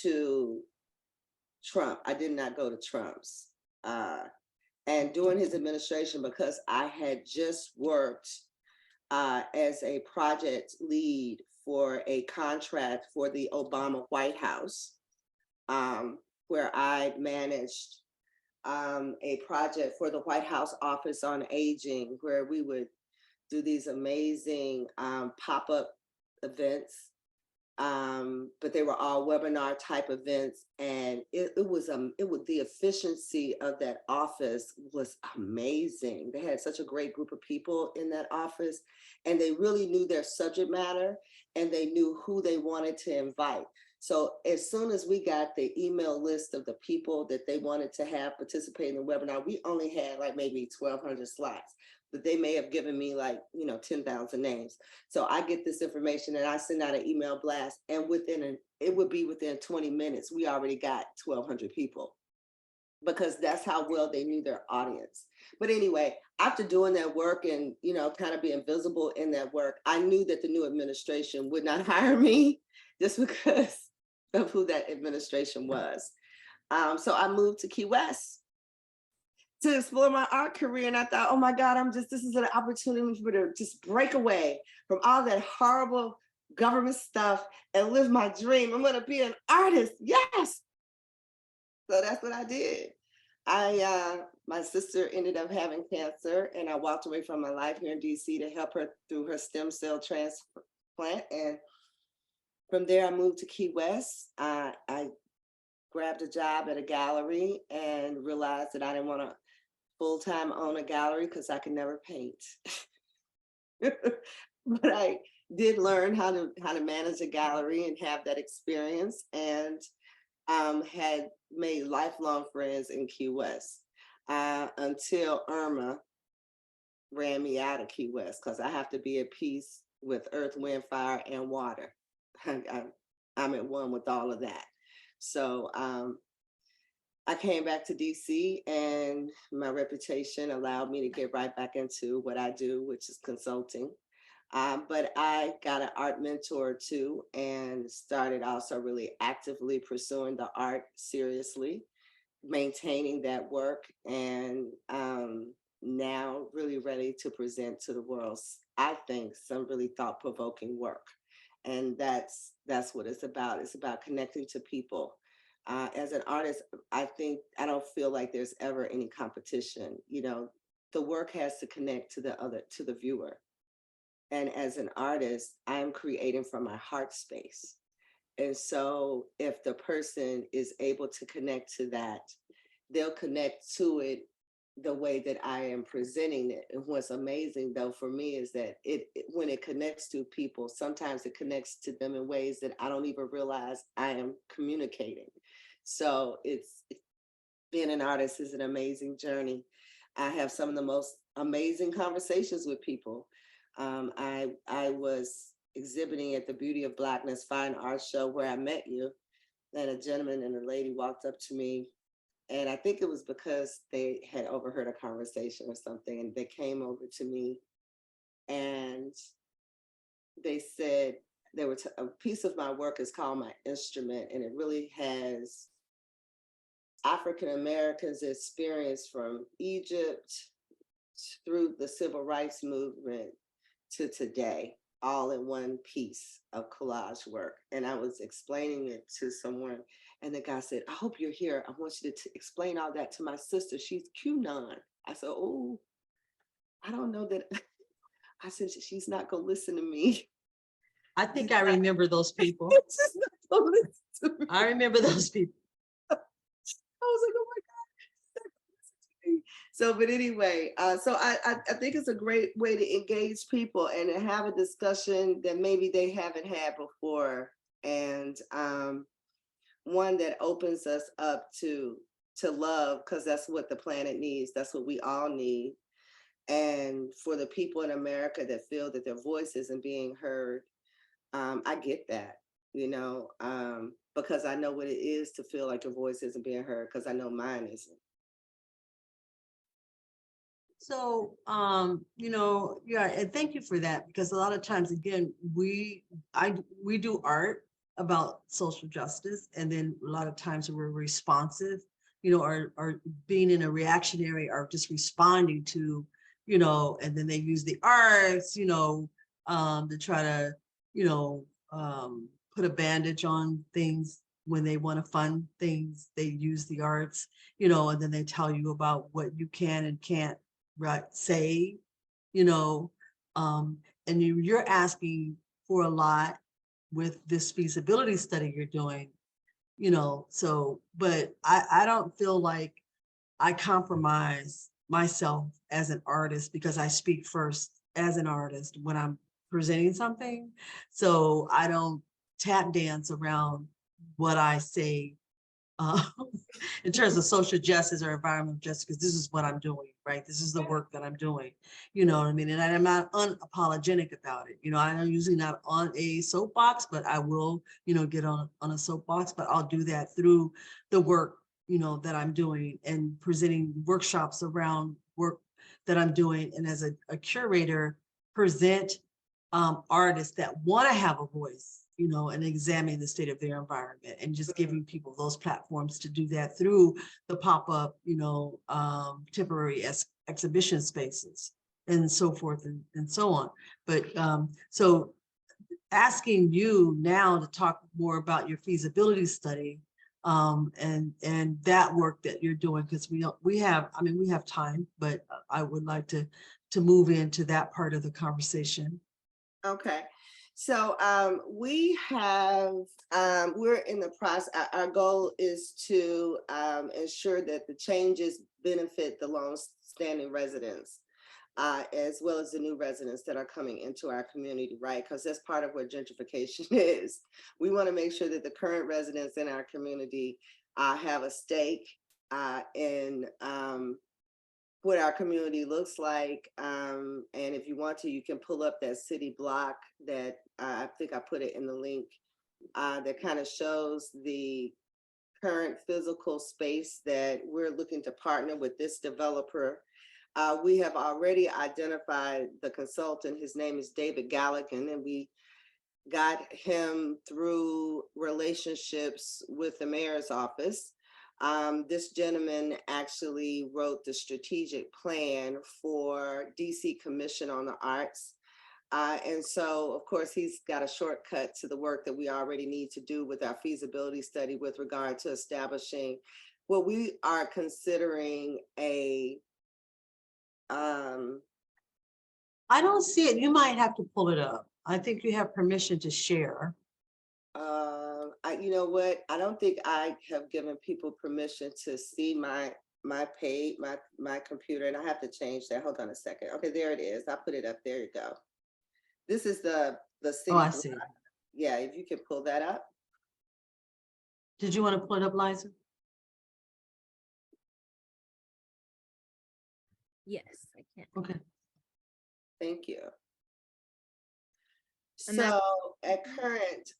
to Trump. I did not go to Trump's. And during his administration, because I had just worked as a project lead for a contract for the Obama White House, where I managed a project for the White House Office on Aging, where we would do these amazing pop-up events, but they were all webinar type events, and it was the efficiency of that office was amazing. They had such a great group of people in that office, and they really knew their subject matter, and they knew who they wanted to invite. So as soon as we got the email list of the people that they wanted to have participate in the webinar, we only had like maybe 1,200 slots, but they may have given me like, 10,000 names. So I get this information and I send out an email blast, and it would be within 20 minutes, we already got 1,200 people, because that's how well they knew their audience. But anyway, after doing that work and, kind of being visible in that work, I knew that the new administration would not hire me just because of who that administration was. So I moved to Key West to explore my art career. And I thought, oh my God, this is an opportunity for me to just break away from all that horrible government stuff and live my dream. I'm gonna be an artist, yes. So that's what I did. My sister ended up having cancer, and I walked away from my life here in DC to help her through her stem cell transplant. And from there, I moved to Key West. I grabbed a job at a gallery and realized that I didn't want to full-time own a gallery because I could never paint. But I did learn how to manage a gallery and have that experience, and had made lifelong friends in Key West until Irma ran me out of Key West, because I have to be at peace with earth, wind, fire, and water. I'm at one with all of that. So I came back to DC, and my reputation allowed me to get right back into what I do, which is consulting. But I got an art mentor too, and started also really actively pursuing the art seriously, maintaining that work, and now really ready to present to the world, I think, some really thought-provoking work. And that's what it's about. It's about connecting to people. As an artist, I don't feel like there's ever any competition. The work has to connect to the viewer. And as an artist, I'm creating from my heart space. And so if the person is able to connect to that, they'll connect to it the way that I am presenting it. And what's amazing though for me is that when it connects to people, sometimes it connects to them in ways that I don't even realize I am communicating. So being an artist is an amazing journey. I have some of the most amazing conversations with people. I was exhibiting at the Beauty of Blackness Fine Art Show where I met you, and a gentleman and a lady walked up to me And I think it was because they had overheard a conversation or something, and they came over to me and they said a piece of my work is called My Instrument, and it really has African Americans' experience from Egypt through the civil rights movement to today, all in one piece of collage work. And I was explaining it to someone, and the guy said, I hope you're here. I want you to explain all that to my sister. She's QAnon. I said, oh, I don't know that. I said, she's not going to listen to me. I think I remember those people. She's not gonna listen to me. I remember those people. I was like, oh my God. So, but anyway, so I think it's a great way to engage people and to have a discussion that maybe they haven't had before, and one that opens us up to love, because that's what the planet needs. That's what we all need. And for the people in America that feel that their voice isn't being heard, I get that, because I know what it is to feel like your voice isn't being heard, because I know mine isn't. So, yeah, and thank you for that, because a lot of times, again, we do art about social justice, and then a lot of times we're responsive, or being in a reactionary, or just responding to, and then they use the arts, to try to, put a bandage on things. When they want to fund things, they use the arts, and then they tell you about what you can and can't say, and you're asking for a lot with this feasibility study you're doing, so, but I don't feel like I compromise myself as an artist, because I speak first as an artist when I'm presenting something. So I don't tap dance around what I say uh, in terms of social justice or environmental justice, because this is what I'm doing, right? This is the work that I'm doing, you know what I mean? And I'm not unapologetic about it. I'm usually not on a soapbox, but I will, get on a soapbox, but I'll do that through the work, that I'm doing, and presenting workshops around work that I'm doing. And as a curator, present artists that want to have a voice, and examine the state of their environment, and just giving people those platforms to do that through the pop-up, temporary exhibition spaces and so forth and so on. But so asking you now to talk more about your feasibility study and that work that you're doing, because we have time, but I would like to move into that part of the conversation. Okay. So we have, we're in the process, our goal is to ensure that the changes benefit the long-standing residents, as well as the new residents that are coming into our community, right? Because that's part of what gentrification is. We want to make sure that the current residents in our community have a stake in what our community looks like. And if you want to, you can pull up that city block that I think I put it in the link that kind of shows the current physical space that we're looking to partner with this developer. We have already identified the consultant. His name is David Galligan, and we got him through relationships with the mayor's office. This gentleman actually wrote the strategic plan for DC Commission on the Arts. And so, of course, he's got a shortcut to the work that we already need to do with our feasibility study with regard to establishing what we are considering a I don't see it. You might have to pull it up. I think you have permission to share. You know what? I don't think I have given people permission to see my page, my computer, and I have to change that. Hold on a second. Okay, there it is. I put it up. There you go. This is the city. Oh, I see. Yeah, if you can pull that up. Did you want to pull it up, Liza? Yes, I can. Okay. Thank you. And that's So at current,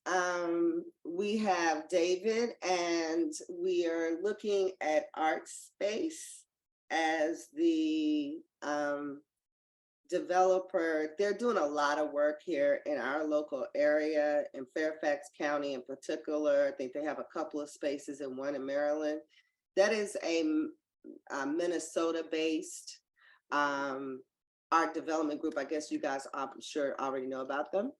we have David, and we are looking at Art Space as the developer. They're doing a lot of work here in our local area, in Fairfax County in particular. I think they have a couple of spaces and one in Maryland. That is a Minnesota-based art development group. I guess you guys, I'm sure, already know about them.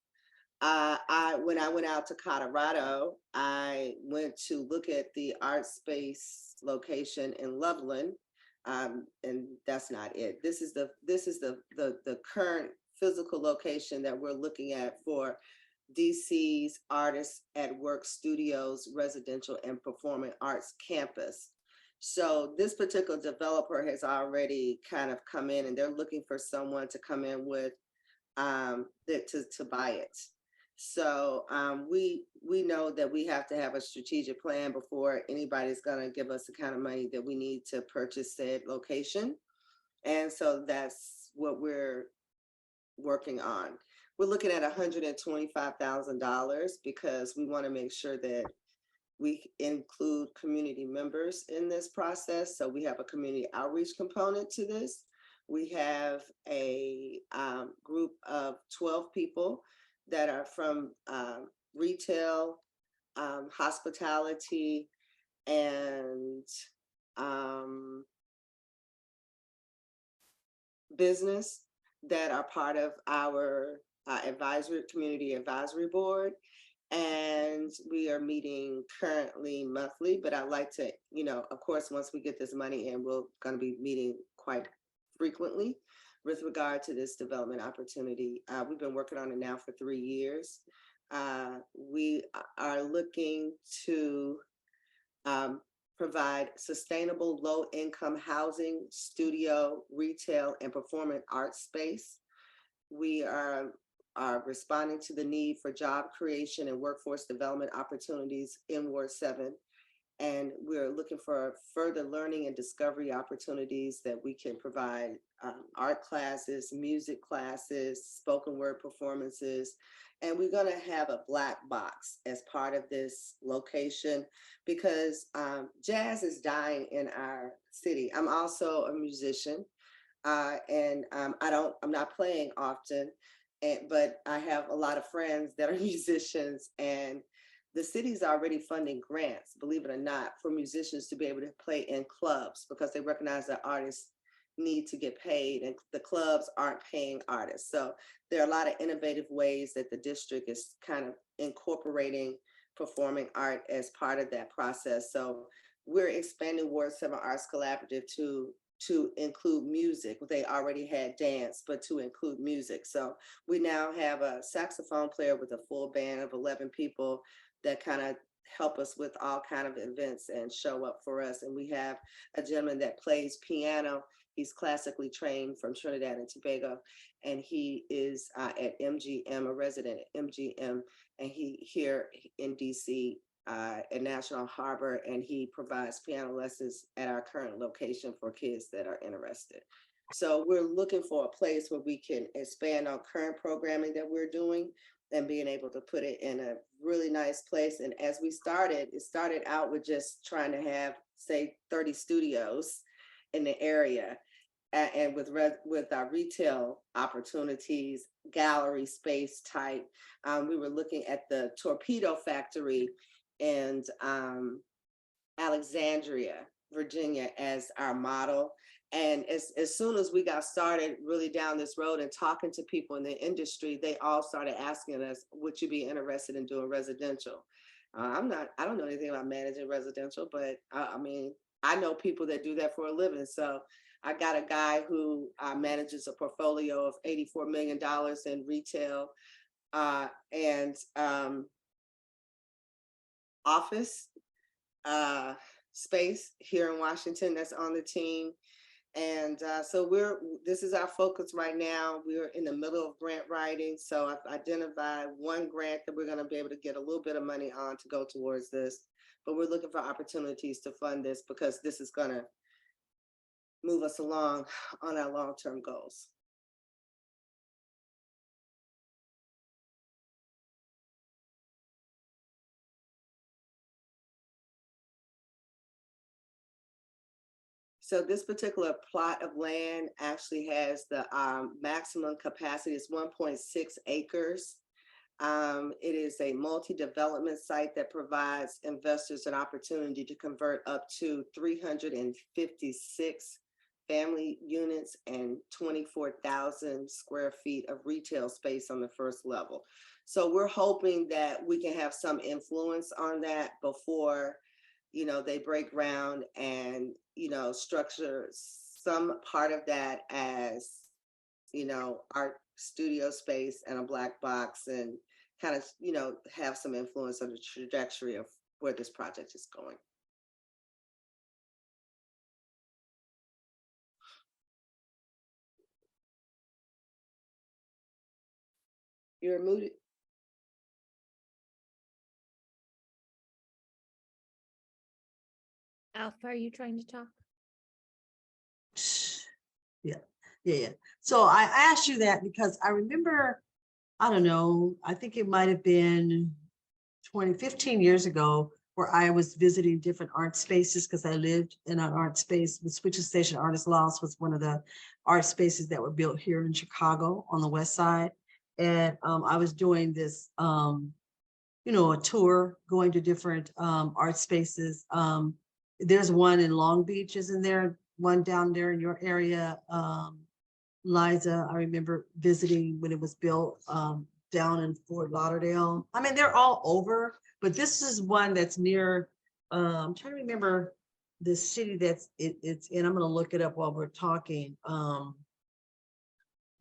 When I went out to Colorado, I went to look at the art space location in Loveland, and that's not it. This is the current physical location that we're looking at for DC's Artists at Work Studios residential and performing arts campus. So this particular developer has already kind of come in, and they're looking for someone to come in with to buy it. So we know that we have to have a strategic plan before anybody's going to give us the kind of money that we need to purchase said location. And so that's what we're working on. We're looking at $125,000 because we want to make sure that we include community members in this process. So we have a community outreach component to this. We have a group of 12 people that are from retail, hospitality, and business that are part of our community advisory board. And we are meeting currently monthly, but I'd like to, of course, once we get this money in, we're going to be meeting quite frequently with regard to this development opportunity. We've been working on it now for 3 years. We are looking to provide sustainable low-income housing, studio, retail, and performing arts space. We are responding to the need for job creation and workforce development opportunities in Ward 7. And we're looking for further learning and discovery opportunities that we can provide art classes, music classes, spoken word performances. And we're going to have a black box as part of this location because jazz is dying in our city. I'm also a musician and I'm not playing often, but I have a lot of friends that are musicians, and the city's already funding grants, believe it or not, for musicians to be able to play in clubs because they recognize that artists need to get paid and the clubs aren't paying artists. So there are a lot of innovative ways that the district is kind of incorporating performing art as part of that process. So we're expanding Ward 7 Arts Collaborative to include music. They already had dance, but to include music. So we now have a saxophone player with a full band of 11 people that kind of help us with all kind of events and show up for us. And we have a gentleman that plays piano. He's classically trained from Trinidad and Tobago, and he is at MGM, a resident at MGM, and he here in DC at National Harbor, and he provides piano lessons at our current location for kids that are interested. So we're looking for a place where we can expand on current programming that we're doing and being able to put it in a really nice place. And as we started, it started out with just trying to have, say, 30 studios in the area. And with our retail opportunities, gallery space type, we were looking at the Torpedo Factory in Alexandria, Virginia, as our model. And as soon as we got started really down this road and talking to people in the industry, they all started asking us, would you be interested in doing residential? I don't know anything about managing residential, but I mean, I know people that do that for a living. So I got a guy who manages a portfolio of $84 million in retail and office space here in Washington that's on the team. And so this is our focus right now. We're in the middle of grant writing. So I've identified one grant that we're going to be able to get a little bit of money on to go towards this. But we're looking for opportunities to fund this because this is going to move us along on our long-term goals. So this particular plot of land actually has the maximum capacity is 1.6 acres. It is a multi-development site that provides investors an opportunity to convert up to 356 family units and 24,000 square feet of retail space on the first level. So we're hoping that we can have some influence on that before, they break ground and, structure some part of that as, art studio space and a black box, and kind of, have some influence on the trajectory of where this project is going. You're muted. Alpha, are you trying to talk? Yeah. So I asked you that because I remember, I don't know, I think it might have been 15 years ago, where I was visiting different art spaces because I lived in an art space. The Switcher Station Artist Loft was one of the art spaces that were built here in Chicago on the west side. And I was doing this, a tour, going to different art spaces. There's one in Long Beach, isn't there? One down there in your area, Liza, I remember visiting when it was built down in Fort Lauderdale. I mean, they're all over, but this is one that's near, I'm trying to remember the city it's in. I'm going to look it up while we're talking.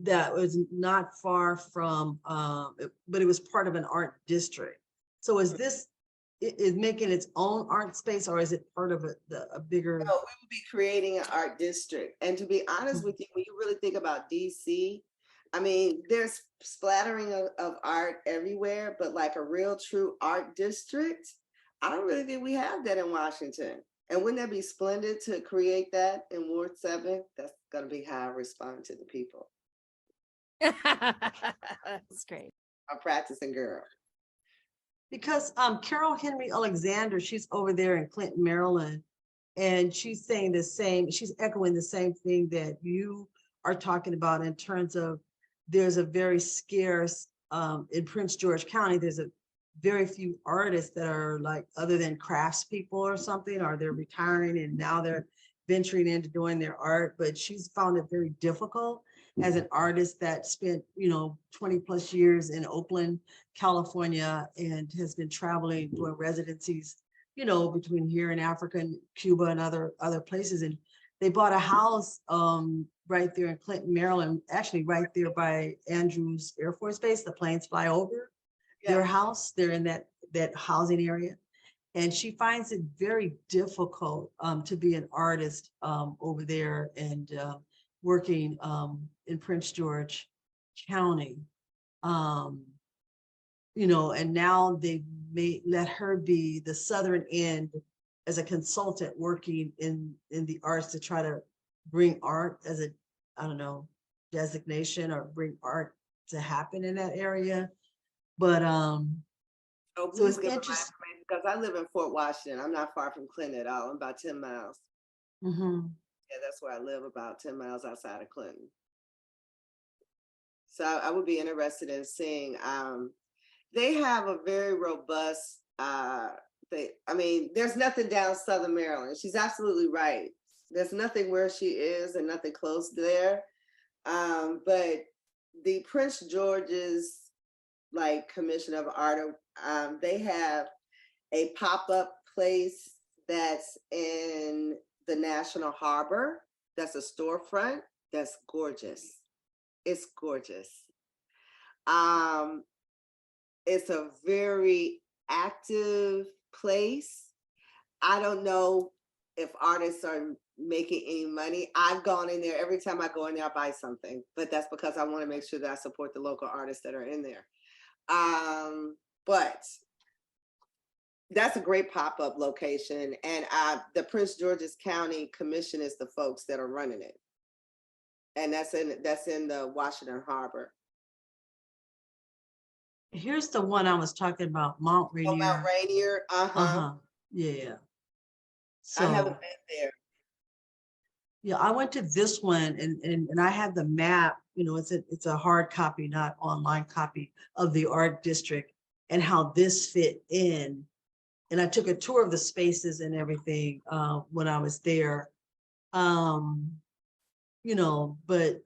That was not far from, but it was part of an art district. So is this, is making its own art space, or is it part of a bigger? No, we would be creating an art district. And to be honest with you, when you really think about DC, I mean, there's splattering of art everywhere, but like a real true art district, I don't really think we have that in Washington. And wouldn't that be splendid to create that in Ward 7? That's going to be how I respond to the people. That's great. I'm a practicing girl. Because Carol Henry Alexander, she's over there in Clinton, Maryland, and she's saying the same, she's echoing the same thing that you are talking about in terms of there's a very scarce, in Prince George County, there's a very few artists that are like, other than craftspeople or something, or they're retiring and now they're venturing into doing their art, but she's found it very difficult as an artist that spent, 20 plus years in Oakland, California, and has been traveling, doing residencies, between here and Africa and Cuba and other places. And they bought a house right there in Clinton, Maryland, actually right there by Andrews Air Force Base. The planes fly over their house. They're in that housing area. And she finds it very difficult to be an artist over there and working in Prince George County. And now they may let her be the southern end as a consultant working in the arts to try to bring art as a, I don't know, designation, or bring art to happen in that area. But so it's interesting because I live in Fort Washington. I'm not far from Clinton at all. I'm about 10 miles. Mm-hmm. Yeah, that's where I live, about 10 miles outside of Clinton. So I would be interested in seeing, they have a very robust, there's nothing down Southern Maryland. She's absolutely right. There's nothing where she is and nothing close there. But the Prince George's Commission of Art, they have a pop-up place that's in the National Harbor. That's a storefront. That's gorgeous. It's gorgeous. It's a very active place. I don't know if artists are making any money. I've gone in there. Every time I go in there, I buy something, but that's because I want to make sure that I support the local artists that are in there. But that's a great pop-up location. And the Prince George's County Commission is the folks that are running it. And that's in the Washington Harbor. Here's the one I was talking about, Mount Rainier. Oh, Mount Rainier. Yeah. So I haven't been there. Yeah, I went to this one and I had the map, you know, it's a hard copy, not online copy of the art district and how this fit in. And I took a tour of the spaces and everything when I was there. Um, you know, but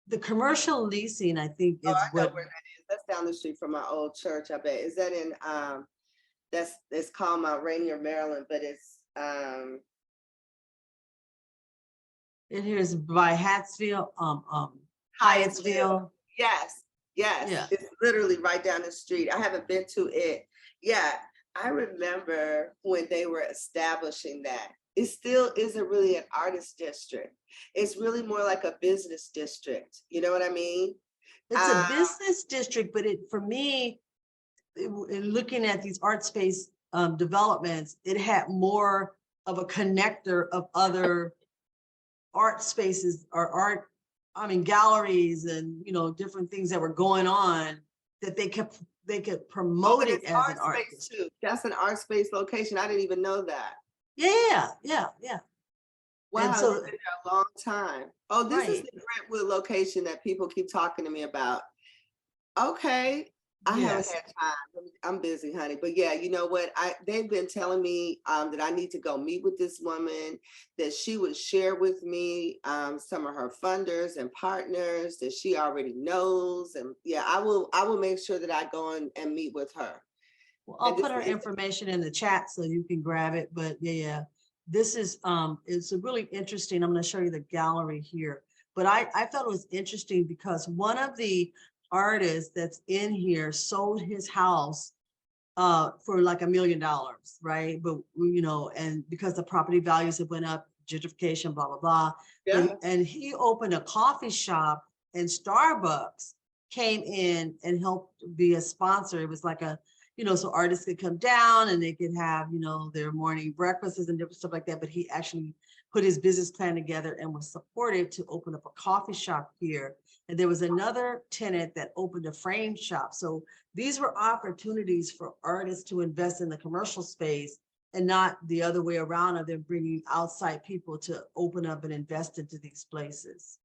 the commercial leasing, I think, Oh, is I know what. where that is. That's down the street from my old church, I bet. Is that in that's it's called Mount Rainier, Maryland, but it's And here's by Hattsville, Hyattsville. Hyattsville. Yes, yes. Yeah, It's literally right down the street. I haven't been to it. Yeah, I remember when they were establishing that. It still isn't really an artist district. It's really more like a business district. You know what I mean? it's a business district, but it for me, in looking at these art space developments, it had more of a connector of other art spaces or art, I mean, galleries and, you know, different things that were going on that they could promote it it's as an art art space district. too. That's an art space location. I didn't even know that. Yeah. Wow, And it's so, been there a long time. Oh, this is right. the Brentwood location that people keep talking to me about. Okay. I haven't Yes. had time. I'm busy, honey. But yeah, you know what? They've been telling me that I need to go meet with this woman, that she would share with me some of her funders and partners that she already knows. And yeah, I will make sure that I go and meet with her. Well, I'll And this put her is information in the chat so you can grab it. But yeah, this is it's a really interesting. I'm going to show you the gallery here. But I thought it was interesting because one of the artists that's in here sold his house for like $1 million, right? But you know, and because the property values have went up, gentrification, blah blah blah. yeah. And he opened a coffee shop, and Starbucks came in and helped be a sponsor. It was like a, you know, so artists could come down and they could have, you know, their morning breakfasts and different stuff like that. But he actually put his business plan together and was supported to open up a coffee shop here. And there was another tenant that opened a frame shop. So these were opportunities for artists to invest in the commercial space and not the other way around of them bringing outside people to open up and invest into these places.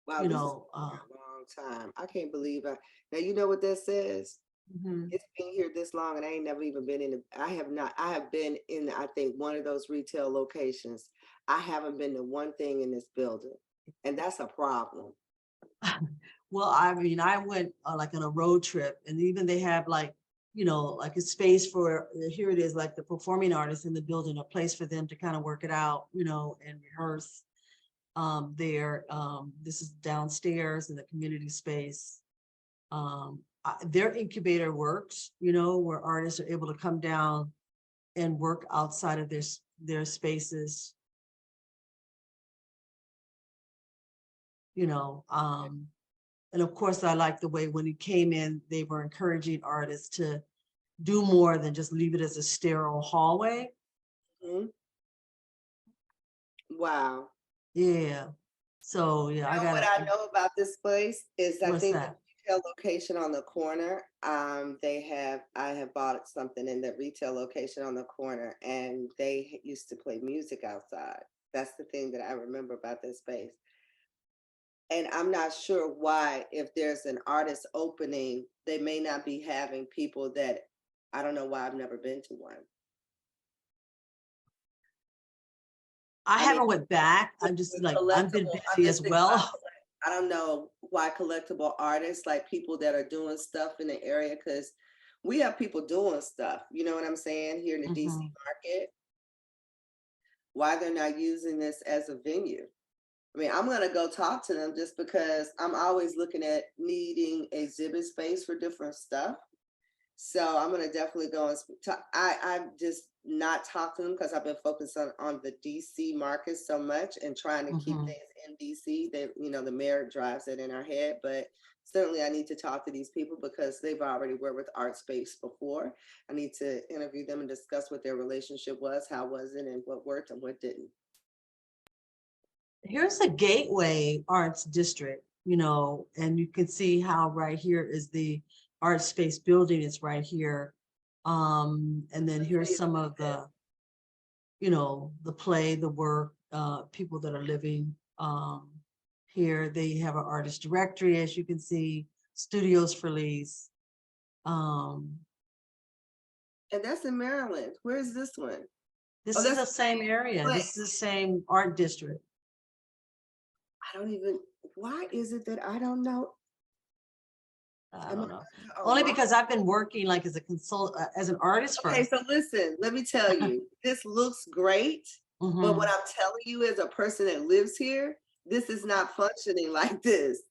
Wow, You this is know, a long time. I can't believe now you know what this says? mhm. It's been here this long and I ain't never even been in I have not. I have been in, I think, one of those retail locations. I haven't been to one thing in this building. And that's a problem. Well, I mean, I went like on a road trip, and even they have like, you know, like a space for, here it is, like the performing artists in the building, a place for them to kind of work it out, you know, and rehearse there. This is downstairs in the community space. Their incubator works, you know, where artists are able to come down and work outside of their spaces, you know. And of course, I like the way when he came in, they were encouraging artists to do more than just leave it as a sterile hallway. Mhm. Wow. Yeah. So yeah, You know what I know about this place is I what's think the that? retail location on the corner, I have bought something in the retail location on the corner and they used to play music outside. That's the thing that I remember about this space. And I'm not sure why, if there's an artist opening, they may not be having people that, I don't know why I've never been to one. I I mean, haven't went back. with I'm just like, I've been collectible, I'm busy just as thinking about, well. I don't know why collectible artists, like people that are doing stuff in the area, because we have people doing stuff, you know what I'm saying, here in the DC Mhm. market, why they're not using this as a venue. I mean, I'm gonna go talk to them just because I'm always looking at needing exhibit space for different stuff. So I'm gonna definitely go and talk. I've just not talked to them because I've been focused on the DC market so much and trying to keep Mhm. things in DC. That, you know, the mayor drives it in our head, but certainly I need to talk to these people because they've already worked with Art Space before. I need to interview them and discuss what their relationship was, how was it, and what worked and what didn't. Here's a Gateway Arts District, you know, and you can see how right here is the art space building is right here. And then here's some of the, you know, the play, the work, people that are living here. They have an artist directory, as you can see, studios for lease. And that's in Maryland. Where's this one? This Oh, is that's the the same same area. This place. is the same art district. I don't even, why is it that I don't know? I Am don't know. I Only wrong? because I've been working like as a as an artist Okay, first. so listen, let me tell you, this looks great, but what Mhm. I'm telling you as a person that lives here, this is not functioning like this.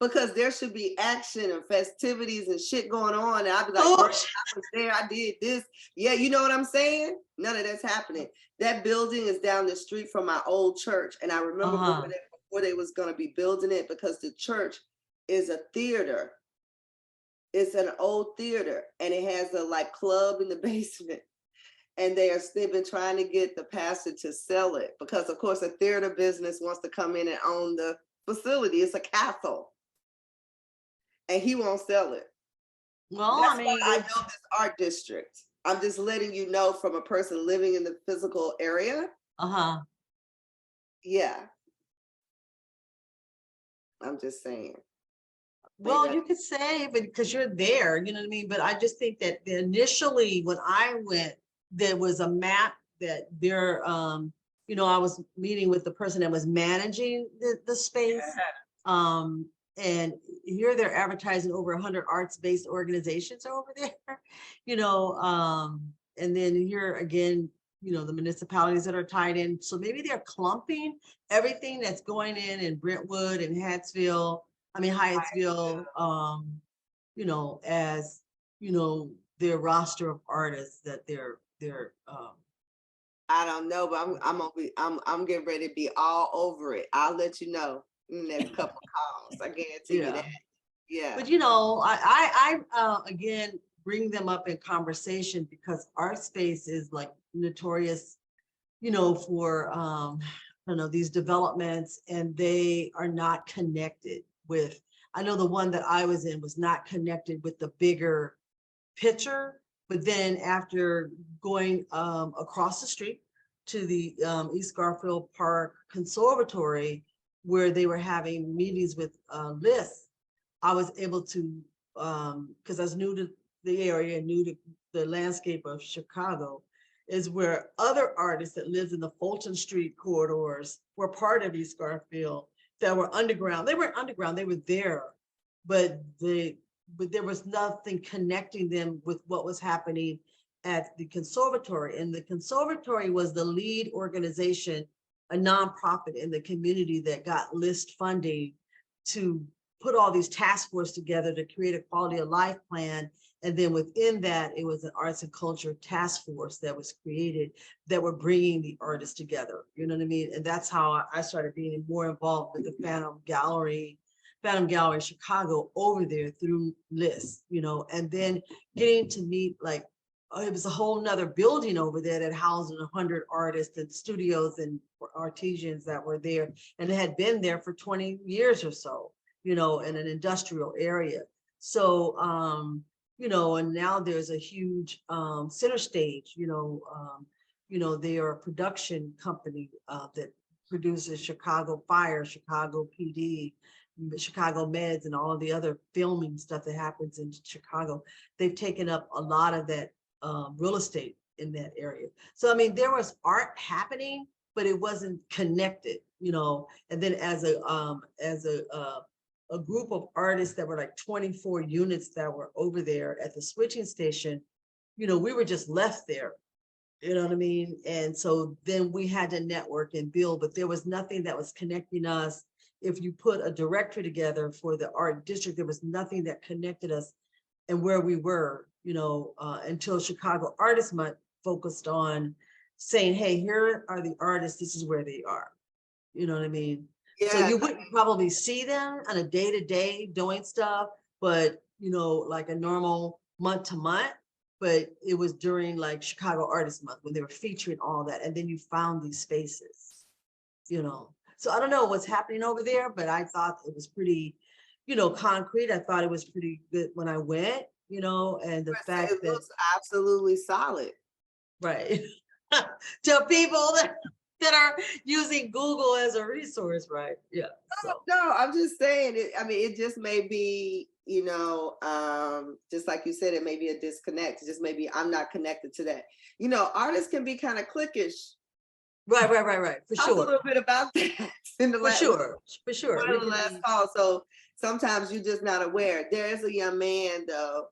Because there should be action and festivities and shit going on. And I'd be like, Oh, girl, I was there, I did this. Yeah, you know what I'm saying? None of that's happening. That building is down the street from my old church. And I remember before they was gonna be building it, because the church is a theater. It's an old theater and it has a like club in the basement. And they've been trying to get the pastor to sell it because of course a theater business wants to come in and own the facility. It's a castle. And he won't sell it. well, I That's why mean, I know this art district. I'm just letting you know from a person living in the physical area. Yeah. I'm just saying. Well, you could say, but because you're there, you know what I mean? But I just think that initially when I went, there was a map that there, you know, I was meeting with the person that was managing the space. And here they're advertising over 100 arts-based organizations over there, you know, and then here again, you know, the municipalities that are tied in. So maybe they're clumping everything that's going in Brentwood and Hyattsville, you know, as, you know, their roster of artists that they're I don't know, but I'm getting ready to be all over it. I'll let you know in the next couple calls. I guarantee you that. Yeah. But you know, I again bring them up in conversation because our space is like notorious, you know, for I don't know, these developments, and they are not connected with. I know the one that I was in was not connected with the bigger picture, but then after going across the street to the East Garfield Park Conservatory, where they were having meetings with lists, I was able to, because I was new to the area, new to the landscape of Chicago, is where other artists that lived in the Fulton Street corridors were part of East Garfield that were underground. They weren't underground, they were there, but there was nothing connecting them with what was happening at the conservatory. And the conservatory was the lead organization, a nonprofit in the community that got list funding to put all these task force together to create a quality of life plan. And then within that, it was an arts and culture task force that was created that were bringing the artists together. You know what I mean? And that's how I started being more involved with the Phantom Gallery Chicago over there through lists, you know, and then getting to meet like, it was a whole nother building over there that housed 100 artists and studios and artisans that were there and had been there for 20 years or so, you know, in an industrial area. So, you know, and now there's a huge center stage, you know, they are a production company that produces Chicago Fire, Chicago PD, Chicago Meds, and all of the other filming stuff that happens in Chicago. They've taken up a lot of that real estate in that area. So, I mean, there was art happening, but it wasn't connected, you know. And then as a group of artists that were like 24 units that were over there at the switching station, you know, we were just left there, you know what I mean? And so then we had to network and build, but there was nothing that was connecting us. If you put a directory together for the art district, there was nothing that connected us and where we were, you know, until Chicago Artist Month focused on saying, hey, here are the artists, this is where they are. You know what I mean? Yeah. So you wouldn't probably see them on a day-to-day doing stuff, but you know, like a normal month to month, but it was during like Chicago Artist Month when they were featuring all that. And then you found these spaces, you know. So I don't know what's happening over there, but I thought it was pretty, you know, concrete. I thought it was pretty good when I went, you know, and the fact it that looks absolutely solid. right. Tell people that that are using Google as a resource, right? Yeah. So No, I'm just saying it. I mean, it just may be, just like you said, it may be a disconnect. It just maybe I'm not connected to that. Artists can be kind of cliquish. right. For Talk a sure. little bit about that in the For sure. one of the last call. So sometimes you're just not aware. There is a young man though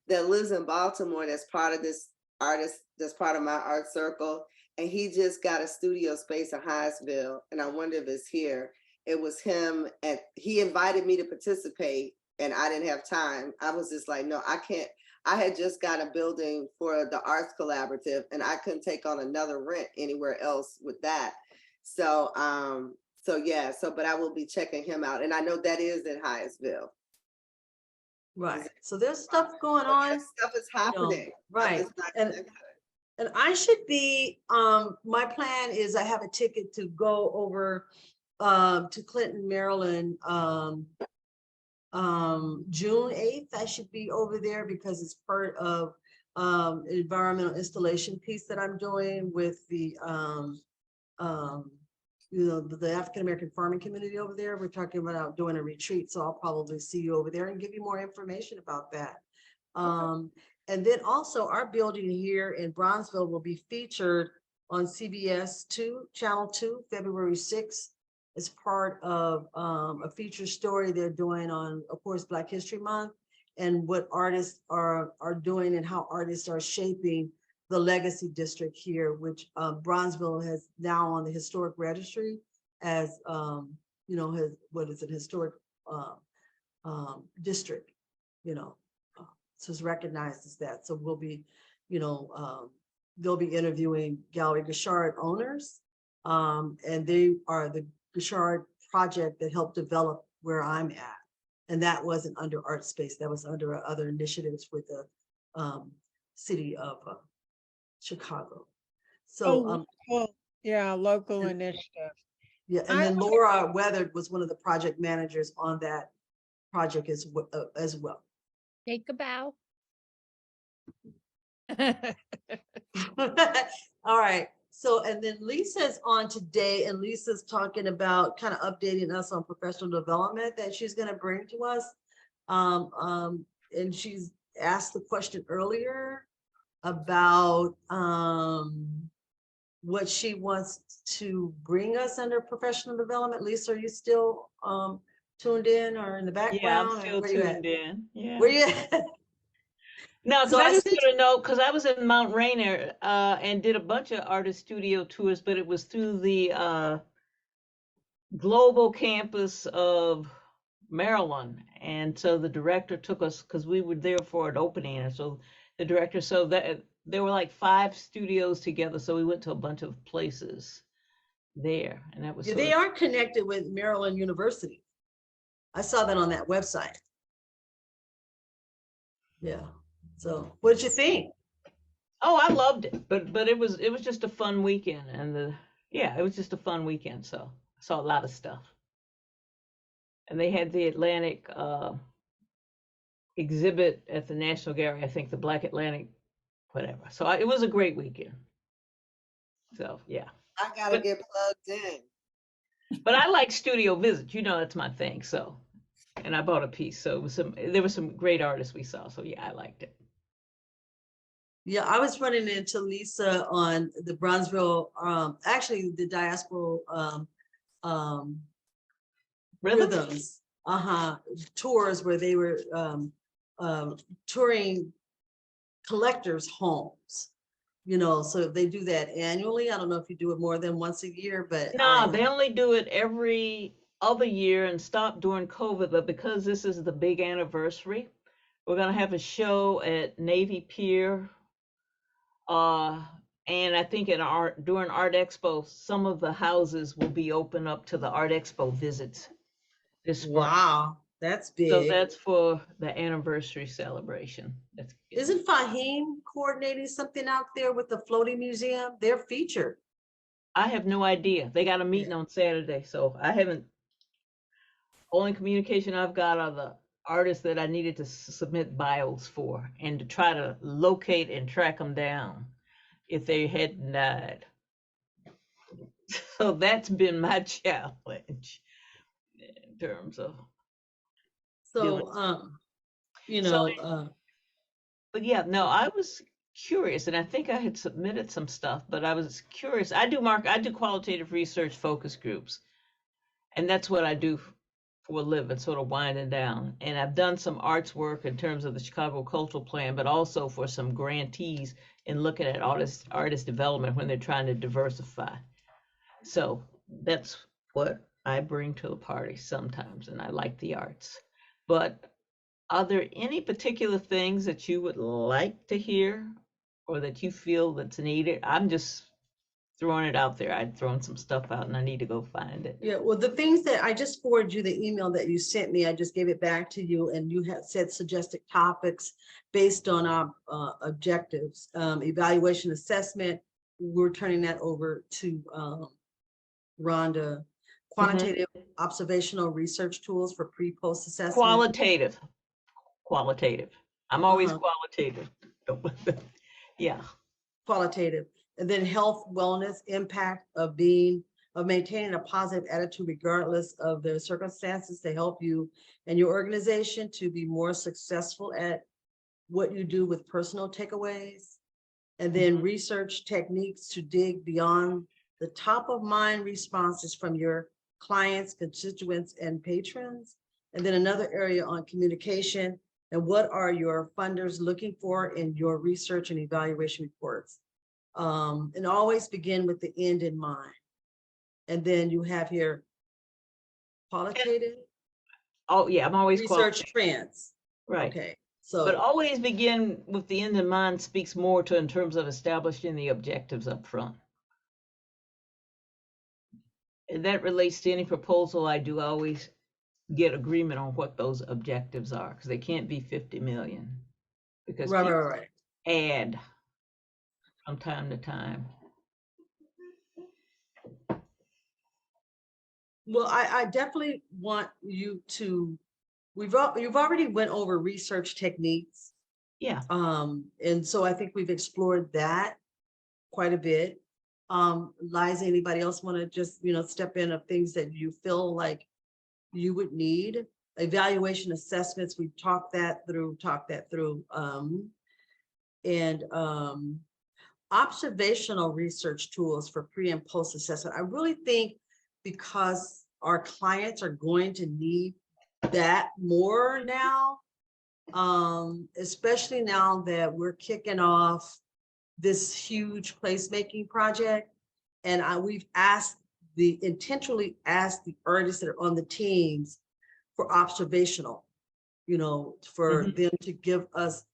that lives in Baltimore that's part of this artist, that's part of my art circle. And he just got a studio space in Hyattsville. And I wonder if it's here. It was him, and he invited me to participate, and I didn't have time. I was just like, no, I can't. I had just got a building for the Arts Collaborative, and I couldn't take on another rent anywhere else with that. So, but I will be checking him out, and I know that is in Hyattsville. Right. So there's stuff going on. Stuff is happening. Right. And I should be, my plan is I have a ticket to go over to Clinton, Maryland, June 8th. I should be over there because it's part of environmental installation piece that I'm doing with the African American farming community over there. We're talking about doing a retreat, so I'll probably see you over there and give you more information about that. And then also our building here in Bronzeville will be featured on CBS 2, Channel 2, February 6th, as part of a feature story they're doing on, of course, Black History Month, and what artists are doing and how artists are shaping the legacy district here, which Bronzeville has now on the historic registry as, historic district, so it's recognized as that. So we'll be, they'll be interviewing Gallery Gashard owners, and they are the Gashard project that helped develop where I'm at. And that wasn't under Art Space, that was under other initiatives with the city of Chicago. So local initiative. Yeah, and then Laura Weathered was one of the project managers on that project as well. Take a bow. All right. So, and then Lisa's on today, and Lisa's talking about kind of updating us on professional development that she's going to bring to us. And she's asked the question earlier about what she wants to bring us under professional development. Lisa, are you still tuned in or in the background? Yeah, I'm still tuned in. Yeah. Where you at? No, because I just want to know, because I was in Mount Rainier and did a bunch of artist studio tours, but it was through the global campus of Maryland. And so the director took us, because we were there for an opening. And so the director, so that there were like 5 studios together. So we went to a bunch of places there. And that was they are connected with Maryland University. I saw that on that website. Yeah. So what did you think? Oh, I loved it, but it was just a fun weekend, and it was just a fun weekend. So I saw a lot of stuff, and they had the Atlantic exhibit at the National Gallery. I think the Black Atlantic, whatever. So it was a great weekend. So yeah, I gotta get plugged in. But I like studio visits. That's my thing. So, and I bought a piece. So there were some great artists we saw. So yeah, I liked it. Yeah, I was running into Lisa on the Bronzeville, actually the Diaspora Rhythms tours, where they were touring collectors' homes. So they do that annually. I don't know if you do it more than once a year, but no, they only do it every other year and stopped during COVID. But because this is the big anniversary, we're gonna have a show at Navy Pier. And I think during Art Expo, some of the houses will be open up to the Art Expo visits this spring. Wow, that's big. So that's for the anniversary celebration. Isn't Fahim coordinating something out there with the floating museum? They're featured. I have no idea. They got a meeting on Saturday, so I haven't. Only communication I've got are the artists that I needed to submit bios for, and to try to locate and track them down if they hadn't died. So that's been my challenge in terms of doing. So, you So, know, but yeah, no, I was curious, and I think I had submitted some stuff, but I was curious. I do qualitative research focus groups, and that's what I do for a living, sort of winding down. And I've done some arts work in terms of the Chicago Cultural Plan, but also for some grantees in looking at artist development when they're trying to diversify. So that's what I bring to the party sometimes, and I like the arts. But are there any particular things that you would like to hear or that you feel that's needed? I'm just throwing it out there. I'd thrown some stuff out and I need to go find it. yeah, well, the things that I just forwarded you, the email that you sent me, I just gave it back to you, and you had said suggested topics based on our objectives. Evaluation assessment, we're turning that over to Rhonda. Quantitative observational research tools for pre-post assessment. Qualitative. I'm always Uh-huh. qualitative. Yeah. Qualitative. And then health, wellness, impact of maintaining a positive attitude regardless of the circumstances to help you and your organization to be more successful at what you do with personal takeaways. And then research techniques to dig beyond the top of mind responses from your clients, constituents, and patrons. And then another area on communication and what are your funders looking for in your research and evaluation reports. And always begin with the end in mind. And then you have here qualitative. Oh yeah, I'm always research trends. Right. Okay. So, but always begin with the end in mind speaks more to in terms of establishing the objectives up front. And that relates to any proposal I do. I always get agreement on what those objectives are, because they can't be 50 million. Because right. Add from time to time. Well, I definitely want you to, you've already went over research techniques. Yeah. And so I think we've explored that quite a bit. Liza, anybody else want to just, step in of things that you feel like you would need? Evaluation assessments, we've talked that through. And observational research tools for pre and post assessment. I really think because our clients are going to need that more now, especially now that we're kicking off this huge placemaking project. And we've intentionally asked the artists that are on the teams for observational, for them to give us,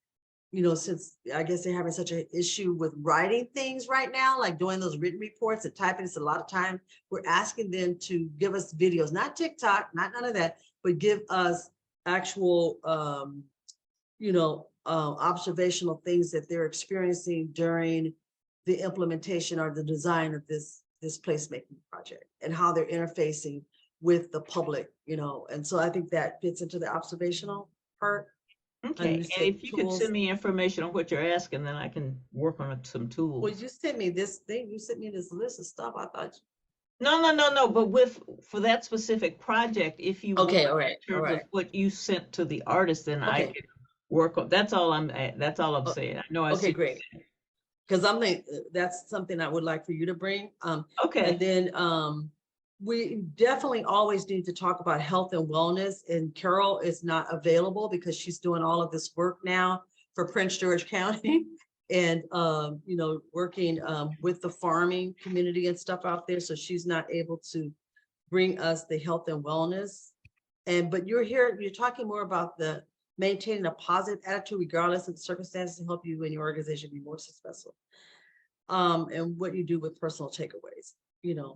since I guess they're having such an issue with writing things right now, like doing those written reports and typing, it's a lot of time. We're asking them to give us videos, not TikTok, not none of that, but give us actual, observational things that they're experiencing during the implementation or the design of this placemaking project and how they're interfacing with the public, and so I think that fits into the observational part. Okay, and if you could send me information on what you're asking, then I can work on some tools. Well, you sent me this thing, you sent me this list of stuff, I thought. No, but for that specific project, if you Okay, want, all right, in terms of what you sent to the artist, then I can work on, that's all I'm saying. I know I see. Okay, great. Because I'm like, that's something I would like for you to bring. Okay. And then we definitely always need to talk about health and wellness, and Carol is not available because she's doing all of this work now for Prince George County and, working with the farming community and stuff out there. So she's not able to bring us the health and wellness. But you're here, you're talking more about the maintaining a positive attitude regardless of the circumstances to help you and your organization be more successful. And what you do with personal takeaways.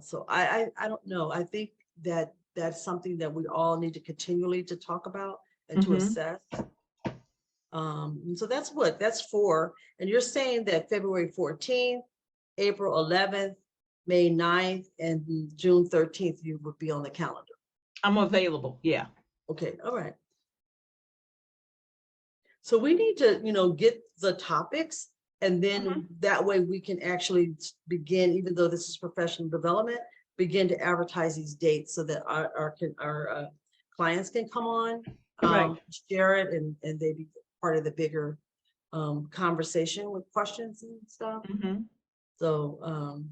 So I don't know. I think that that's something that we all need to continually to talk about and to assess. And so that's 4. And you're saying that February 14th, April 11th, May 9th, and June 13th, you would be on the calendar. I'm available. Yeah. Okay. All right. So we need to, get the topics And then that way we can actually begin, even though this is professional development, begin to advertise these dates so that our clients can come on, Right. share it, and they be part of the bigger conversation with questions and stuff. Mhm. So,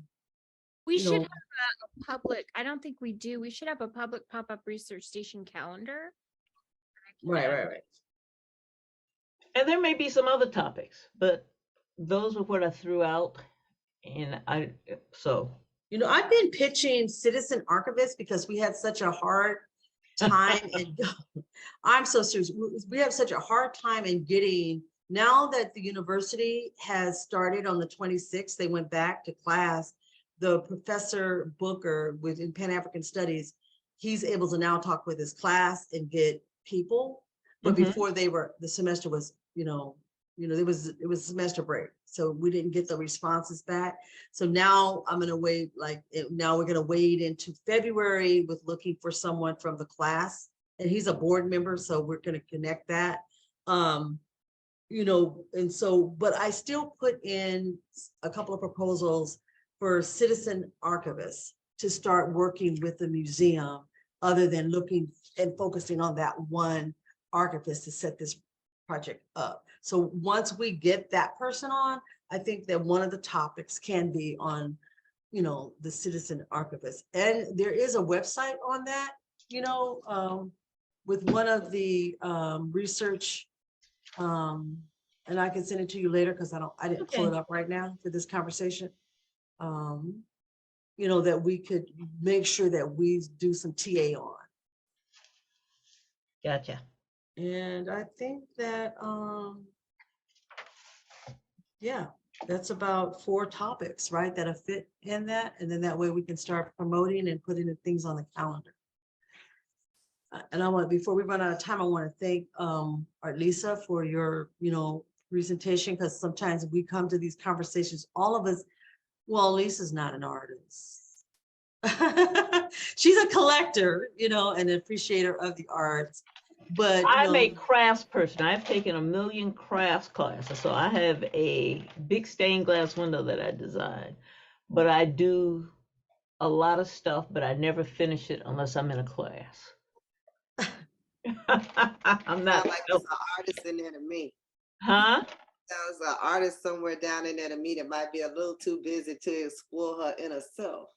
We you should know, have a public, I don't think we do. We should have a public pop-up research station calendar. right. And there may be some other topics, but those were what I threw out. And You know, I've been pitching citizen archivists because we had such a hard time and I'm so serious. We have such a hard time in getting, now that the university has started on the 26th, they went back to class. The Professor Booker within Pan-African Studies, he's able to now talk with his class and get people. But before the semester was, it was semester break. So we didn't get the responses back. So now I'm going to wait, now we're going to wait into February with looking for someone from the class. And he's a board member, so we're going to connect that. And so, but I still put in a couple of proposals for citizen archivists to start working with the museum, other than looking and focusing on that one archivist to set this project up. So once we get that person on, I think that one of the topics can be on, the citizen archivist. And there is a website on that, with one of the research, and I can send it to you later because I didn't pull it up right now for this conversation. That we could make sure that we do some TA on. gotcha. And I think that, that's about 4 topics, right? That'll fit in that. And then that way we can start promoting and putting the things on the calendar. And before we run out of time, I want to thank Artlisia for your, presentation, because sometimes we come to these conversations, all of us, well, Lisa's not an artist. She's a collector, and an appreciator of the arts. But I'm a crafts person. I've taken a million crafts classes, so I have a big stained glass window that I designed. But I do a lot of stuff, but I never finish it unless I'm in a class. I'm not. Sound like there's an artist in there to me. Huh? Sounds an artist somewhere down in there to me that might be a little too busy to explore her inner self.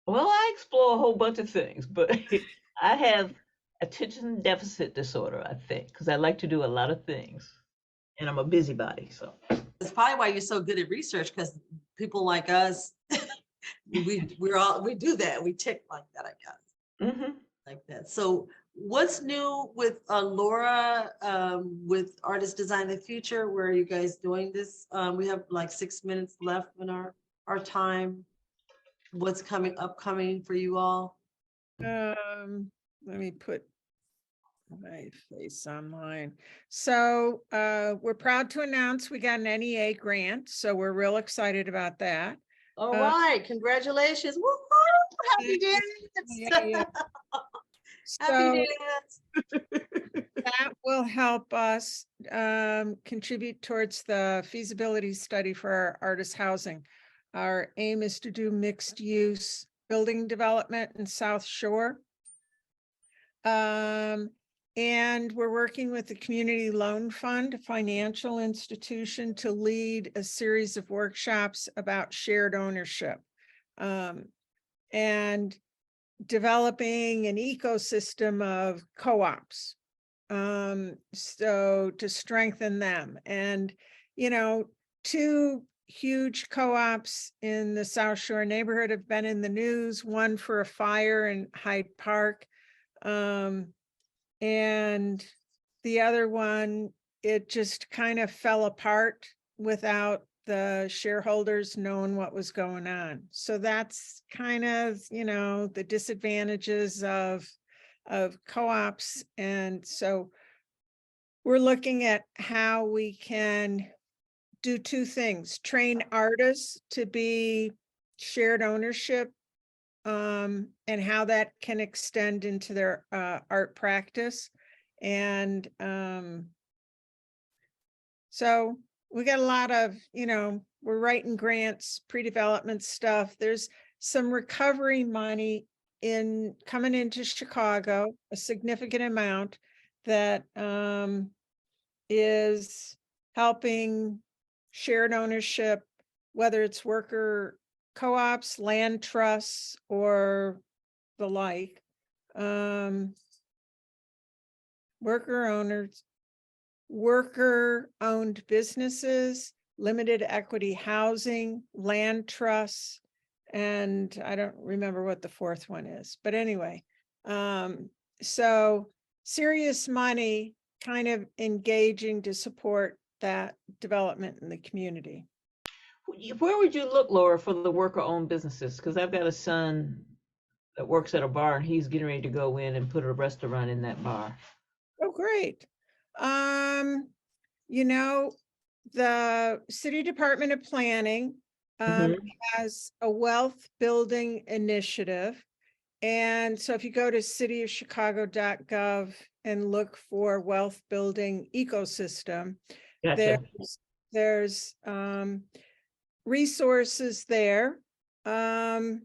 Well, I explore a whole bunch of things, but I have attention deficit disorder, I think, because I like to do a lot of things, and I'm a busybody. So it's probably why you're so good at research, because people like us, we do that. We tick like that, I guess. Like that. So what's new with Laura, with Artist Design the Future? Where are you guys doing this? We have like 6 minutes left in our time. What's upcoming for you all? Let me put my face online. So we're proud to announce we got an NEA grant, so we're real excited about that. All right, congratulations. Woo-hoo! Happy dance. Happy dance. That will help us contribute towards the feasibility study for our artist housing. Our aim is to do mixed use building development in South Shore. And we're working with the Community Loan Fund, a financial institution, to lead a series of workshops about shared ownership and developing an ecosystem of co-ops. So to strengthen them. And, 2 huge co-ops in the South Shore neighborhood have been in the news, one for a fire in Hyde Park. And the other one, it just kind of fell apart without the shareholders knowing what was going on. So that's kind of, the disadvantages of co-ops. And so we're looking at how we can do 2 things: train artists to be shared ownership, and how that can extend into their art practice. And so we got a lot of, we're writing grants, pre-development stuff. There's some recovery money coming into Chicago, a significant amount that is helping shared ownership, whether it's worker co-ops, land trusts, or the like. Worker-owned businesses, limited equity housing, land trusts, and I don't remember what the fourth one is, but anyway, so serious money kind of engaging to support that development in the community. Where would you look, Laura, for the worker-owned businesses? Because I've got a son that works at a bar, and he's getting ready to go in and put a restaurant in that bar. Oh, great. The City Department of Planning has a wealth building initiative. And so if you go to cityofchicago.gov and look for wealth building ecosystem, Gotcha. there's resources there. And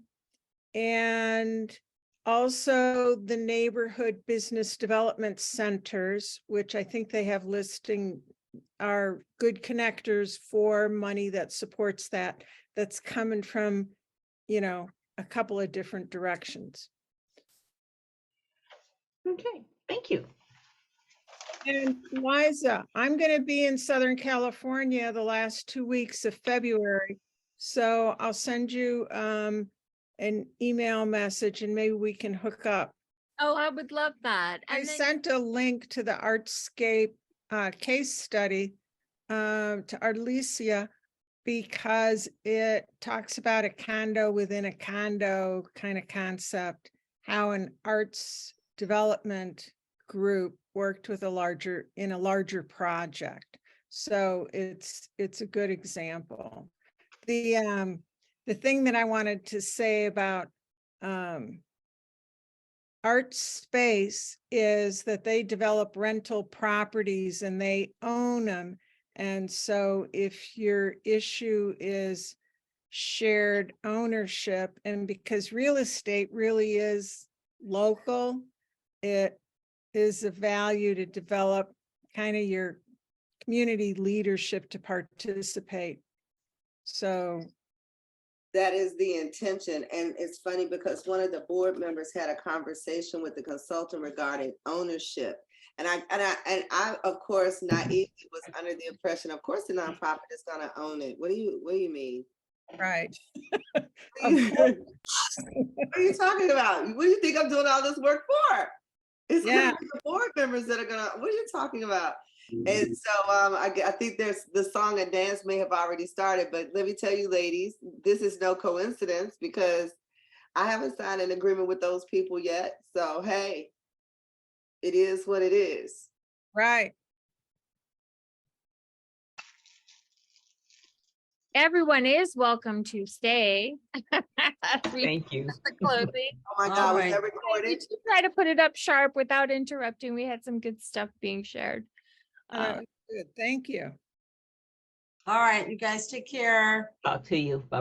also the neighborhood business development centers, which I think they have listing, are good connectors for money that supports that, that's coming from, a couple of different directions. Okay, thank you. And Liza, I'm going to be in Southern California the last 2 weeks of February. So I'll send you an email message and maybe we can hook up. Oh, I would love that. I And then, sent a link to the Artscape case study to Artlisia because it talks about a condo within a condo kind of concept, how an arts development group worked with a larger project. So it's a good example. The thing that I wanted to say about Art Space is that they develop rental properties and they own them. And so if your issue is shared ownership, and because real estate really is local, it is a value to develop kind of your community leadership to participate. So that is the intention. And it's funny because one of the board members had a conversation with the consultant regarding ownership. And I of course, naively was under the impression, of course, the nonprofit is going to own it. What do you mean? right. What are you talking about? What do you think I'm doing all this work for? It's Yeah. the board members that are gonna. What are you talking about? And so I think there's the song and dance may have already started, but let me tell you, ladies, this is no coincidence because I haven't signed an agreement with those people yet. So hey, it is what it is. Right. everyone is welcome to stay. Thank you. The closing. Oh my God, All was right. that We recorded? did try to put it up sharp without interrupting. We had some good stuff being shared. Good. Thank you. All right, you guys take care. Talk to you. Bye.